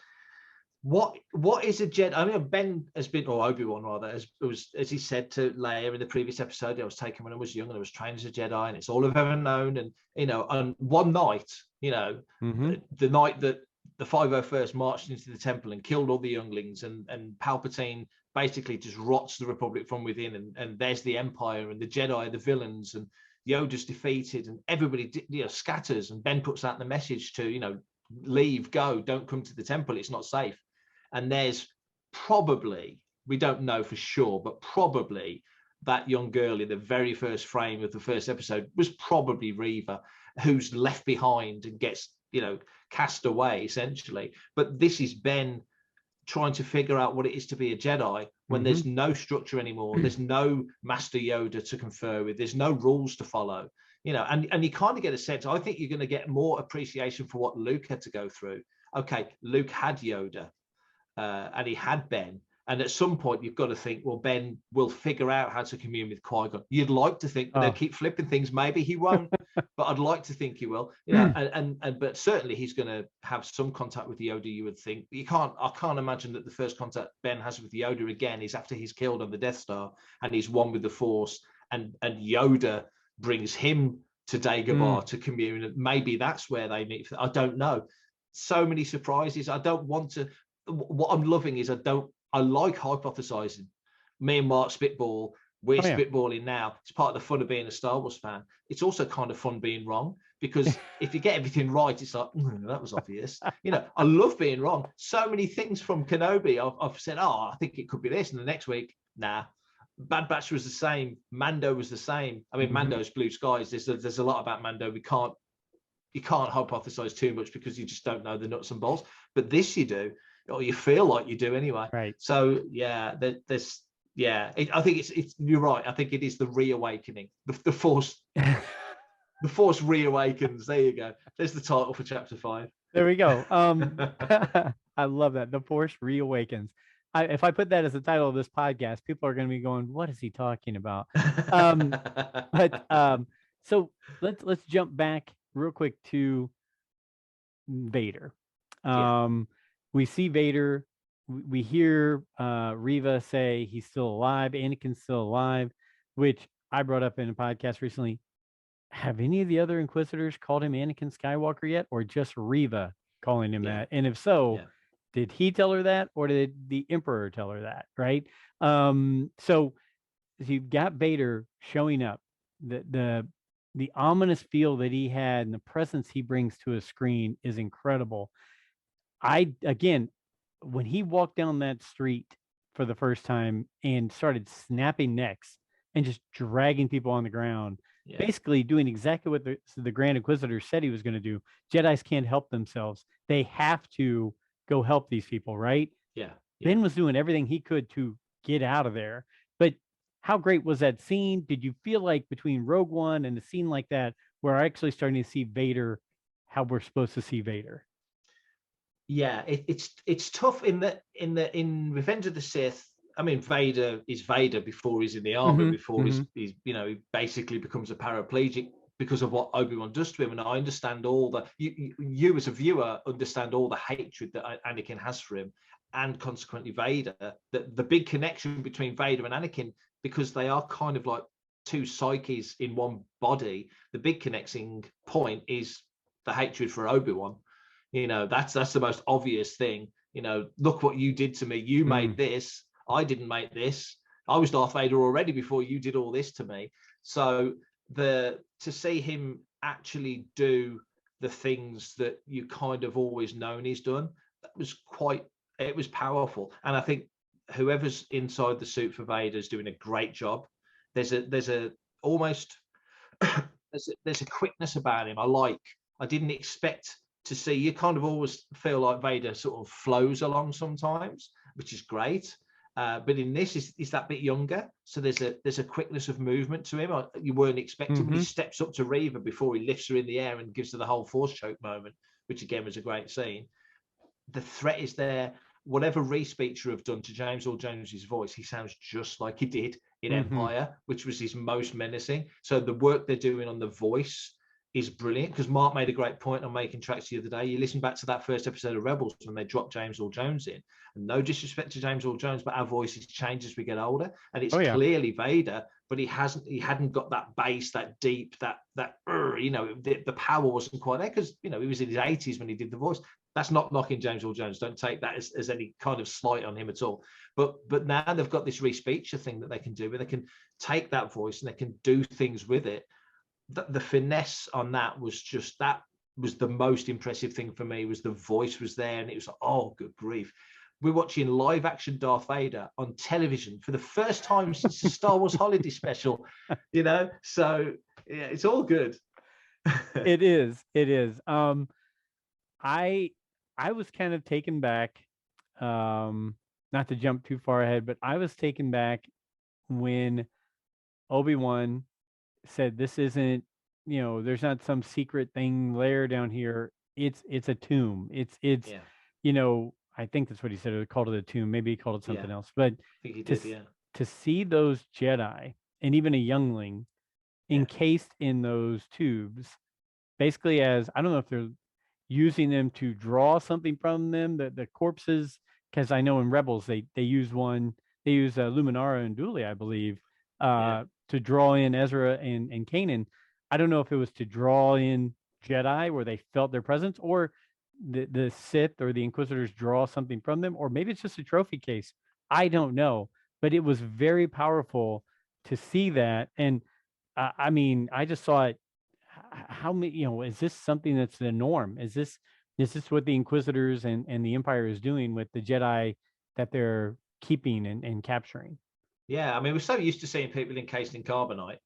what is a Jedi? I mean, Ben has been, or Obi-Wan rather, as he said to Leia in the previous episode, I was taken when I was young and I was trained as a Jedi, and it's all I've ever known. And, you know, on one night, you know, the night that the 501st marched into the temple and killed all the younglings, and Palpatine basically just rots the Republic from within, and there's the Empire, and the Jedi are the villains, and Yoda's defeated, and everybody, you know, scatters, and Ben puts out the message to, you know, leave, go, don't come to the temple, it's not safe. And there's probably, we don't know for sure, but probably that young girl in the very first frame of the first episode was probably Reva, who's left behind and gets, you know, cast away essentially. But this is Ben trying to figure out what it is to be a Jedi when there's no structure anymore. There's no Master Yoda to confer with. There's no rules to follow, you know, and you kind of get a sense, I think you're going to get more appreciation for what Luke had to go through. Okay, Luke had Yoda and he had Ben. And at some point, you've got to think, well, Ben will figure out how to commune with Qui-Gon. You'd like to think, but they'll keep flipping things. Maybe he won't, but I'd like to think he will. You know, and but certainly he's going to have some contact with Yoda. You would think. I can't imagine that the first contact Ben has with Yoda again is after he's killed on the Death Star and he's one with the Force, and Yoda brings him to Dagobah to commune. And maybe that's where they meet. I don't know. So many surprises. I don't want to. What I'm loving is I like hypothesizing. Me and Mark spitball. We're spitballing now. It's part of the fun of being a Star Wars fan. It's also kind of fun being wrong, because if you get everything right, it's like, that was obvious. You know, I love being wrong. So many things from Kenobi, I've said, I think it could be this. And the next week, nah. Bad Batch was the same. Mando was the same. I mean, Mando's blue skies. There's a lot about Mando. You can't hypothesize too much because you just don't know the nuts and bolts. But this you do. Or you feel like you do anyway. Right. So I think it's you're right. I think it is the reawakening. The Force the Force reawakens. There you go. There's the title for chapter 5. There we go. I love that. The Force reawakens. If I put that as the title of this podcast, people are going to be going, what is he talking about? So let's jump back real quick to Vader. We see Vader. We hear Reva say he's still alive. Anakin's still alive, which I brought up in a podcast recently. Have any of the other Inquisitors called him Anakin Skywalker yet, or just Reva calling him that? And if so, did he tell her that, or did the Emperor tell her that? Right. So you've got Vader showing up. The ominous feel that he had and the presence he brings to a screen is incredible. Again, when he walked down that street for the first time and started snapping necks and just dragging people on the ground, basically doing exactly what the Grand Inquisitor said he was going to do. Jedis can't help themselves. They have to go help these people, right? Ben was doing everything he could to get out of there. But how great was that scene? Did you feel like between Rogue One and a scene like that, we're actually starting to see Vader how we're supposed to see Vader? Yeah, it's tough in Revenge of the Sith. I mean, Vader is Vader before he's in the armor, before he's he basically becomes a paraplegic because of what Obi-Wan does to him. And I understand all the you as a viewer understand all the hatred that Anakin has for him, and consequently Vader. The big connection between Vader and Anakin, because they are kind of like two psyches in one body. The big connecting point is the hatred for Obi-Wan. That's the most obvious thing. Look what you did to me. You made this. I didn't make this. I was Darth Vader already before you did all this to me. So to see him actually do the things that you kind of always known he's done, it was powerful. And I think whoever's inside the suit for Vader is doing a great job. There's a quickness about him. I didn't expect to see. You kind of always feel like Vader sort of flows along sometimes, which is great. But in this, he's that bit younger, so there's a quickness of movement to him. You weren't expecting when he steps up to Reva before he lifts her in the air and gives her the whole force choke moment, which again was a great scene. The threat is there. Whatever Reese Beecher have done to James Earl Jones's voice, he sounds just like he did in Empire, which was his most menacing. So the work they're doing on the voice is brilliant, because Mark made a great point on Making Tracks the other day. You listen back to that first episode of Rebels when they dropped James Earl Jones in, and no disrespect to James Earl Jones, but our voices change as we get older, and it's clearly Vader, but he hadn't got that bass, that deep, the power wasn't quite there, because he was in his 80s when he did the voice. That's not knocking James Earl Jones. Don't take that as any kind of slight on him at all. But now they've got this Reese Beecher thing that they can do, where they can take that voice and they can do things with it. The finesse on that was the most impressive thing for me. Was the voice was there, and it was like, oh, good grief. We're watching live action Darth Vader on television for the first time since the Star Wars holiday special, so yeah, it's all good. It is. I was kind of taken back, not to jump too far ahead, but I was taken back when Obi-Wan said, this isn't, there's not some secret thing lair down here. It's a tomb. It's I think that's what he said. He called it a tomb. Maybe he called it something else. But I think he did, to see those Jedi and even a youngling encased in those tubes, basically as, I don't know if they're using them to draw something from them, the corpses, because I know in Rebels they use Luminara and Dooley, I believe, to draw in Ezra and Kanan. I don't know if it was to draw in Jedi where they felt their presence, or the Sith or the Inquisitors draw something from them, or maybe it's just a trophy case. I don't know, but it was very powerful to see that. And I mean, I just saw it. How many, is this something that's the norm? Is this what the Inquisitors and the Empire is doing with the Jedi that they're keeping and capturing? Yeah, I mean, we're so used to seeing people encased in carbonite.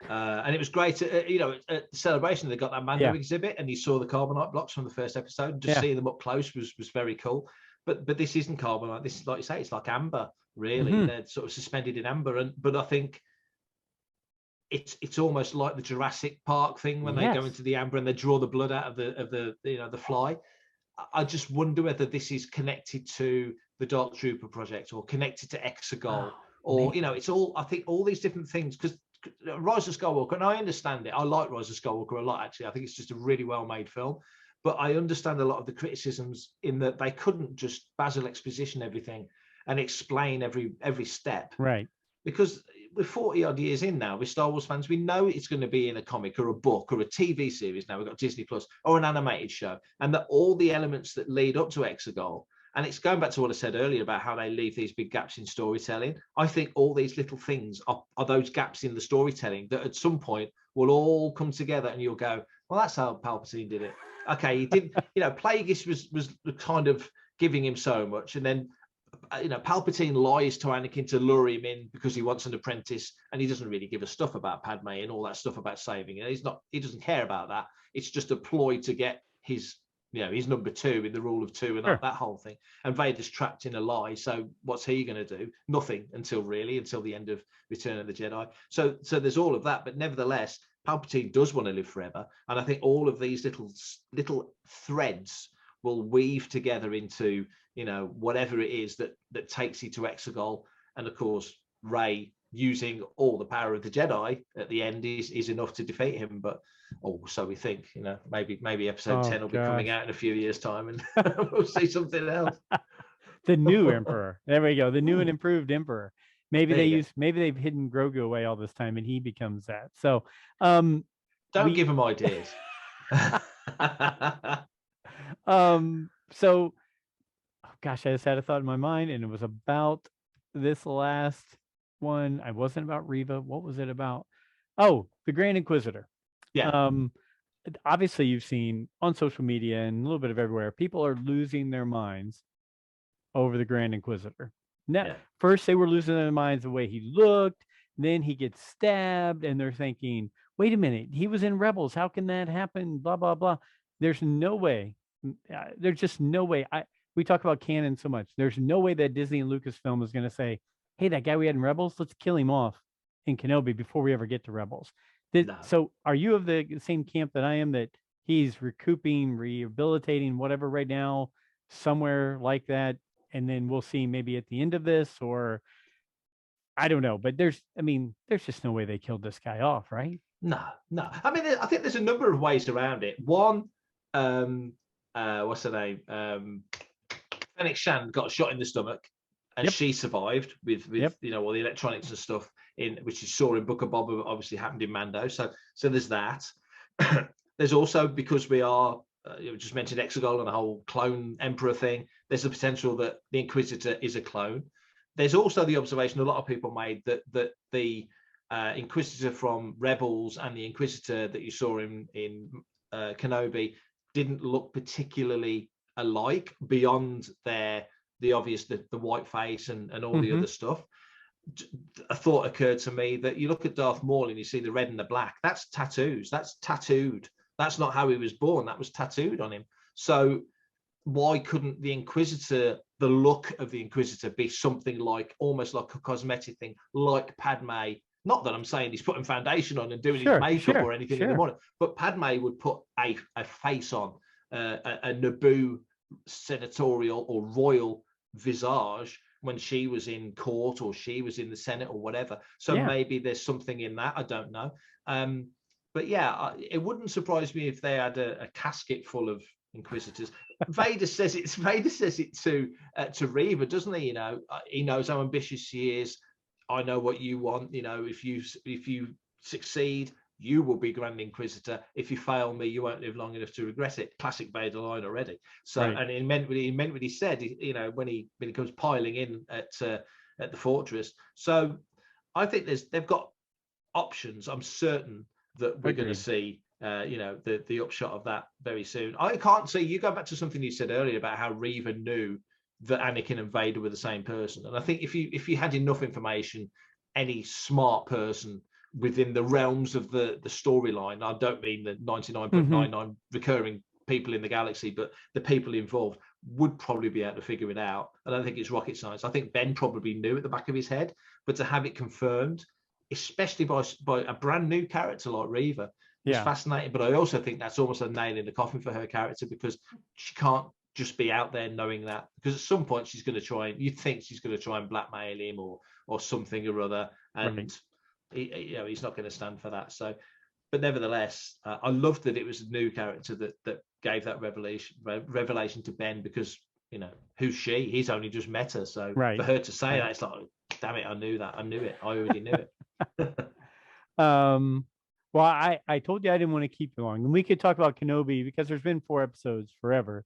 And it was great, at the celebration, they got that Mando exhibit, and you saw the carbonite blocks from the first episode. Just seeing them up close was very cool. But this isn't carbonite. This is, like you say, it's like amber, really. They're sort of suspended in amber. But I think it's almost like the Jurassic Park thing when they go into the amber and they draw the blood out of the fly. I just wonder whether this is connected to the Dark Trooper project, or connected to Exegol, or it's all, I think, all these different things, because Rise of Skywalker, and I understand it. I like Rise of Skywalker a lot, actually. I think it's just a really well-made film. But I understand a lot of the criticisms in that they couldn't just Basil exposition everything and explain every step. Right. Because we're 40 odd years in now with Star Wars fans, we know it's going to be in a comic or a book or a TV series. Now we've got Disney Plus or an animated show, and that all the elements that lead up to Exegol. And it's going back to what I said earlier about how they leave these big gaps in storytelling. I think all these little things are those gaps in the storytelling that at some point will all come together, and you'll go, well, that's how Palpatine did it. Okay, he did, Plagueis was kind of giving him so much, and then Palpatine lies to Anakin to lure him in because he wants an apprentice, and he doesn't really give a stuff about Padme and all that stuff about saving it. He doesn't care about that. It's just a ploy to get his number 2 in the rule of 2 and Sure. that whole thing. And Vader's trapped in a lie. So what's he going to do? Nothing until the end of Return of the Jedi. So there's all of that. But nevertheless, Palpatine does want to live forever. And I think all of these little threads will weave together into, whatever it is that takes you to Exegol. And of course, Rey using all the power of the Jedi at the end is enough to defeat him. But so we think, maybe episode 10 will be coming out in a few years' time, and we'll see something else. The new Emperor. There we go. The new and improved Emperor. Maybe There maybe they've hidden Grogu away all this time, and he becomes that. So, don't give him ideas. So, gosh, I just had a thought in my mind, and it was about this last one. I wasn't about Reva. What was it about? Oh, the Grand Inquisitor. Yeah. Obviously, you've seen on social media and a little bit of everywhere, people are losing their minds over the Grand Inquisitor. Now, First they were losing their minds the way he looked. Then he gets stabbed, and they're thinking, "Wait a minute, he was in Rebels. How can that happen?" Blah blah blah. There's no way. There's just no way. We talk about canon so much. There's no way that Disney and Lucasfilm is going to say, "Hey, that guy we had in Rebels, let's kill him off in Kenobi before we ever get to Rebels." No. So are you of the same camp that I am, that he's recouping, rehabilitating, whatever right now, somewhere like that, and then we'll see maybe at the end of this, or I don't know, but there's just no way they killed this guy off, right? No. I mean, I think there's a number of ways around it. One, what's her name? Fennec Shand got shot in the stomach, and she survived with all the electronics and stuff which you saw in Book of Boba, obviously happened in Mando. So there's that. There's also, because we are just mentioned Exegol and the whole clone emperor thing, there's the potential that the Inquisitor is a clone. There's also the observation a lot of people made that the Inquisitor from Rebels and the Inquisitor that you saw in Kenobi didn't look particularly alike, beyond the obvious the white face and all the other stuff. A thought occurred to me that you look at Darth Maul and you see the red and the black. That's tattoos. That's tattooed. That's not how he was born. That was tattooed on him. So why couldn't the Inquisitor, the look of the Inquisitor, be something like, almost like a cosmetic thing, like Padme? Not that I'm saying he's putting foundation on and doing his makeup or anything in the morning, but Padme would put a face on, a Naboo senatorial or royal visage when she was in court or she was in the Senate or whatever. So maybe there's something in that. I don't know. But yeah, it wouldn't surprise me if they had a casket full of Inquisitors. Vader says it to Reva, doesn't he? He knows how ambitious she is. I know what you want. If you succeed, you will be Grand Inquisitor. If you fail me, you won't live long enough to regret it. Classic Vader line already. So, and it meant what he said. When he comes piling in at the fortress. So, I think they've got options. I'm certain that we're going to see the upshot of that very soon. I can't see, you go back to something you said earlier about how Reva knew that Anakin and Vader were the same person. And I think if you had enough information, any smart person within the realms of the storyline, I don't mean the 99.99 recurring people in the galaxy, but the people involved would probably be able to figure it out. I don't think it's rocket science. I think Ben probably knew at the back of his head, but to have it confirmed, especially by a brand new character like Reva, is fascinating. But I also think that's almost a nail in the coffin for her character, because she can't just be out there knowing that, because at some point she's going to try and blackmail him or something or other, and he's not going to stand for that. So nevertheless, I loved that it was a new character that gave that revelation to Ben, because who's she? He's only just met her, so for her to say that, it's like, damn it, I knew that. I knew it. I already knew it. Well, I told you I didn't want to keep you long, and we could talk about Kenobi because there's been 4 episodes forever.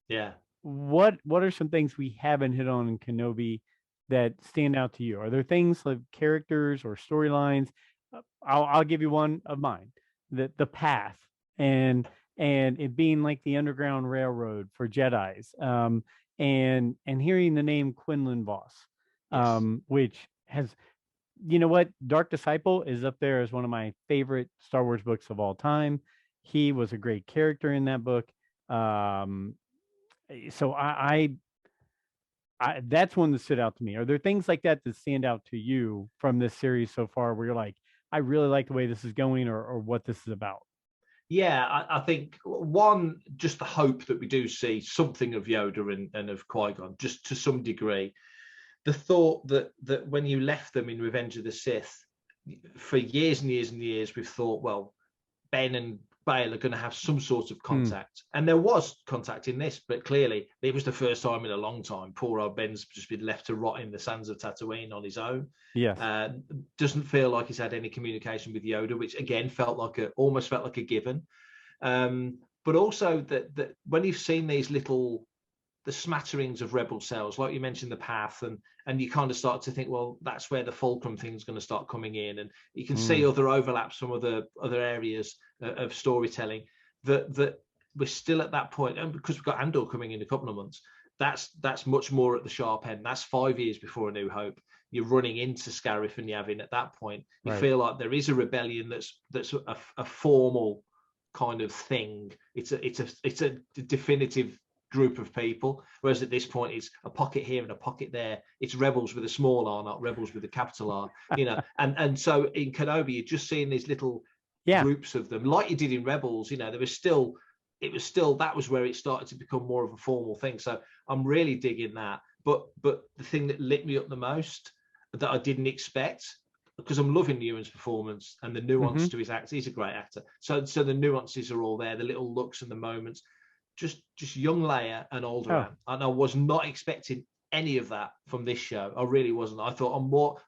Yeah. What are some things we haven't hit on in Kenobi that stand out to you? Are there things like characters or storylines? I'll give you one of mine. The path and it being like the Underground Railroad for Jedis. And hearing the name Quinlan Voss, which has, you know what, Dark Disciple is up there as one of my favorite Star Wars books of all time. He was a great character in that book. So I that's one that stood out to me. Are there things like that stand out to you from this series so far where you're like, I really like the way this is going, or what this is about? Yeah, I think one, just the hope that we do see something of Yoda and of Qui-Gon, just to some degree. The thought that when you left them in Revenge of the Sith, for years and years and years, we've thought, well, Ben and Bail are going to have some sort of contact. And there was contact in this, but clearly it was the first time in a long time. Poor old Ben's just been left to rot in the sands of Tatooine on his own. Yes. Doesn't feel like he's had any communication with Yoda, which again almost felt like a given. But also that when you've seen these the smatterings of rebel cells, like you mentioned, the path, and you kind of start to think, well, that's where the fulcrum thing is going to start coming in, and you can see other overlaps from other areas of storytelling, that we're still at that point, and because we've got Andor coming in a couple of months, that's much more at the sharp end. That's 5 years before A New Hope. You're running into Scarif and Yavin at that point. You feel like there is a rebellion that's a formal kind of thing. It's a definitive group of people, whereas at this point it's a pocket here and a pocket there. It's rebels with a small r, not rebels with a capital R, and so in Kenobi you're just seeing these little groups of them, like you did in Rebels. That was where it started to become more of a formal thing. So I'm really digging that. But the thing that lit me up the most, that I didn't expect, because I'm loving Ewan's performance and the nuance to his act. He's a great actor, so the nuances are all there, the little looks and the moments. Just young Leia and Alderaan. And I was not expecting any of that from this show. I really wasn't. I thought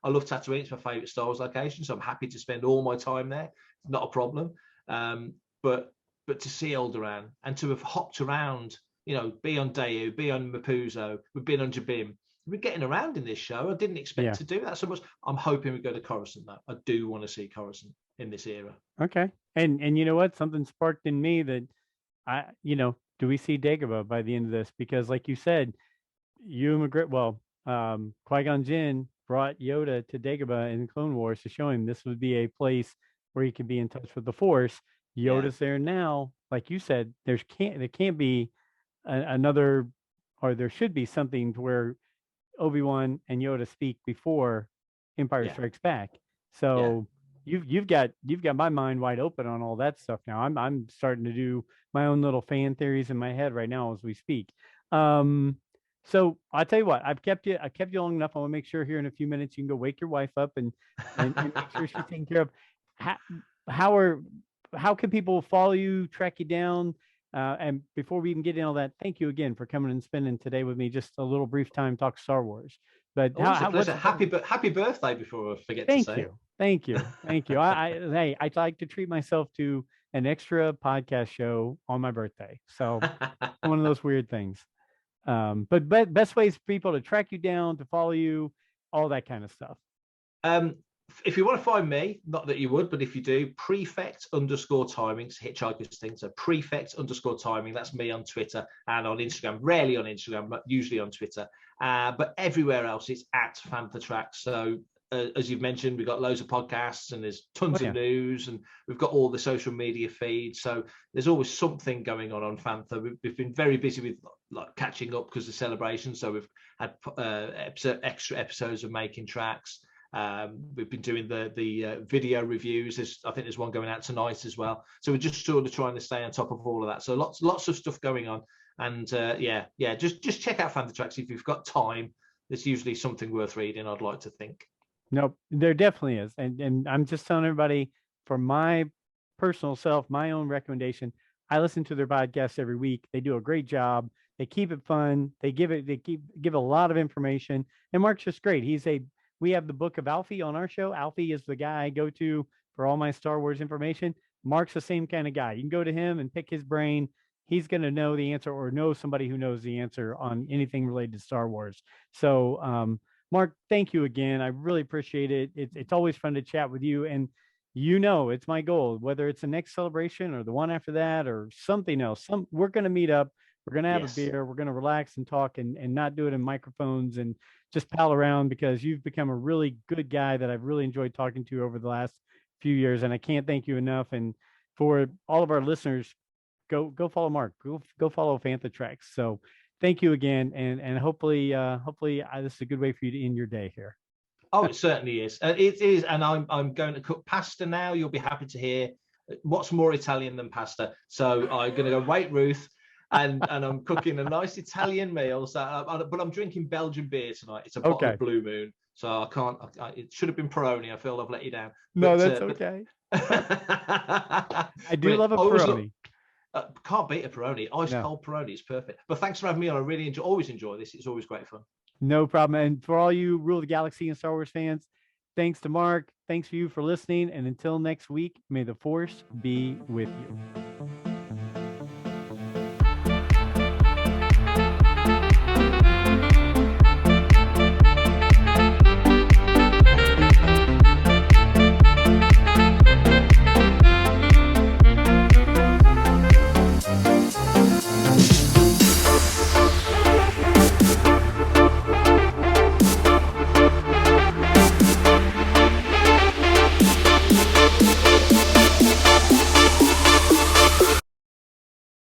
I love Tatooine. It's my favorite Star Wars location, so I'm happy to spend all my time there. Not a problem. But to see Alderaan and to have hopped around, be on Dayu, be on Mapuzo, we've been on Jabim. We're getting around in this show. I didn't expect to do that so much. I'm hoping we go to Coruscant though. I do want to see Coruscant in this era. Okay. And you know what? Something sparked in me that do we see Dagobah by the end of this? Because like you said, Qui-Gon Jinn brought Yoda to Dagobah in Clone Wars to show him this would be a place where he could be in touch with the Force. Yoda's there now. Like you said, there can't be another, or there should be something to where Obi-Wan and Yoda speak before Empire Strikes Back. So you've got my mind wide open on all that stuff now. I'm starting to do my own little fan theories in my head right now as we speak. So I'll tell you what, I kept you long enough. I want to make sure here in a few minutes you can go wake your wife up and make sure she's taken care of. How can people follow you, track you down? And before we even get into all that, thank you again for coming and spending today with me. Just a little brief time talk Star Wars. But happy birthday before I forget to say. Thank you. I'd like to treat myself to an extra podcast show on my birthday. So one of those weird things. But best ways for people to track you down, to follow you, all that kind of stuff. If you want to find me, not that you would, but if you do, prefect_timing, Hitchhiker's thing. So prefect_timing. That's me on Twitter and on Instagram. Rarely on Instagram, but usually on Twitter. But everywhere else, it's at Fantha Tracks. So as you've mentioned, we've got loads of podcasts and there's tons of news, and we've got all the social media feeds. So there's always something going on Fantha. We've been very busy with catching up because of celebration. So we've had extra episodes of Making Tracks. We've been doing the video reviews. I think there's one going out tonight as well. So we're just sort of trying to stay on top of all of that. So lots of stuff going on. And just check out Fantha Tracks if you've got time. There's usually something worth reading, I'd like to think. Nope, there definitely is. And I'm just telling everybody, for my personal self, my own recommendation, I listen to their podcast every week. They do a great job. They keep it fun. They give a lot of information. And Mark's just great. We have the book of Alfie on our show. Alfie is the guy I go to for all my Star Wars information. Mark's the same kind of guy. You can go to him and pick his brain. He's going to know the answer or know somebody who knows the answer on anything related to Star Wars. So, Mark, thank you again. I really appreciate it. It's always fun to chat with you. And it's my goal, whether it's the next celebration or the one after that or something else. We're going to meet up. We're going to have a beer. We're going to relax and talk and not do it in microphones and just pal around, because you've become a really good guy that I've really enjoyed talking to over the last few years. And I can't thank you enough. And for all of our listeners, go follow Mark. Go follow Fantha Treks. So thank you again. And hopefully this is a good way for you to end your day here. Oh, it certainly is. It is. And I'm going to cook pasta now. You'll be happy to hear what's more Italian than pasta. So I'm going to go wait Ruth. And I'm cooking a nice Italian meal. So, but I'm drinking Belgian beer tonight. It's a bottle of Blue Moon. So I can't. It should have been Peroni. I feel I've let you down. No, that's okay. I do love a Peroni. Can't beat a Peroni. Ice cold Peroni is perfect. But thanks for having me on. I really always enjoy this. It's always great fun. No problem. And for all you Rule of the Galaxy and Star Wars fans, thanks to Mark. Thanks for you for listening. And until next week, may the Force be with you.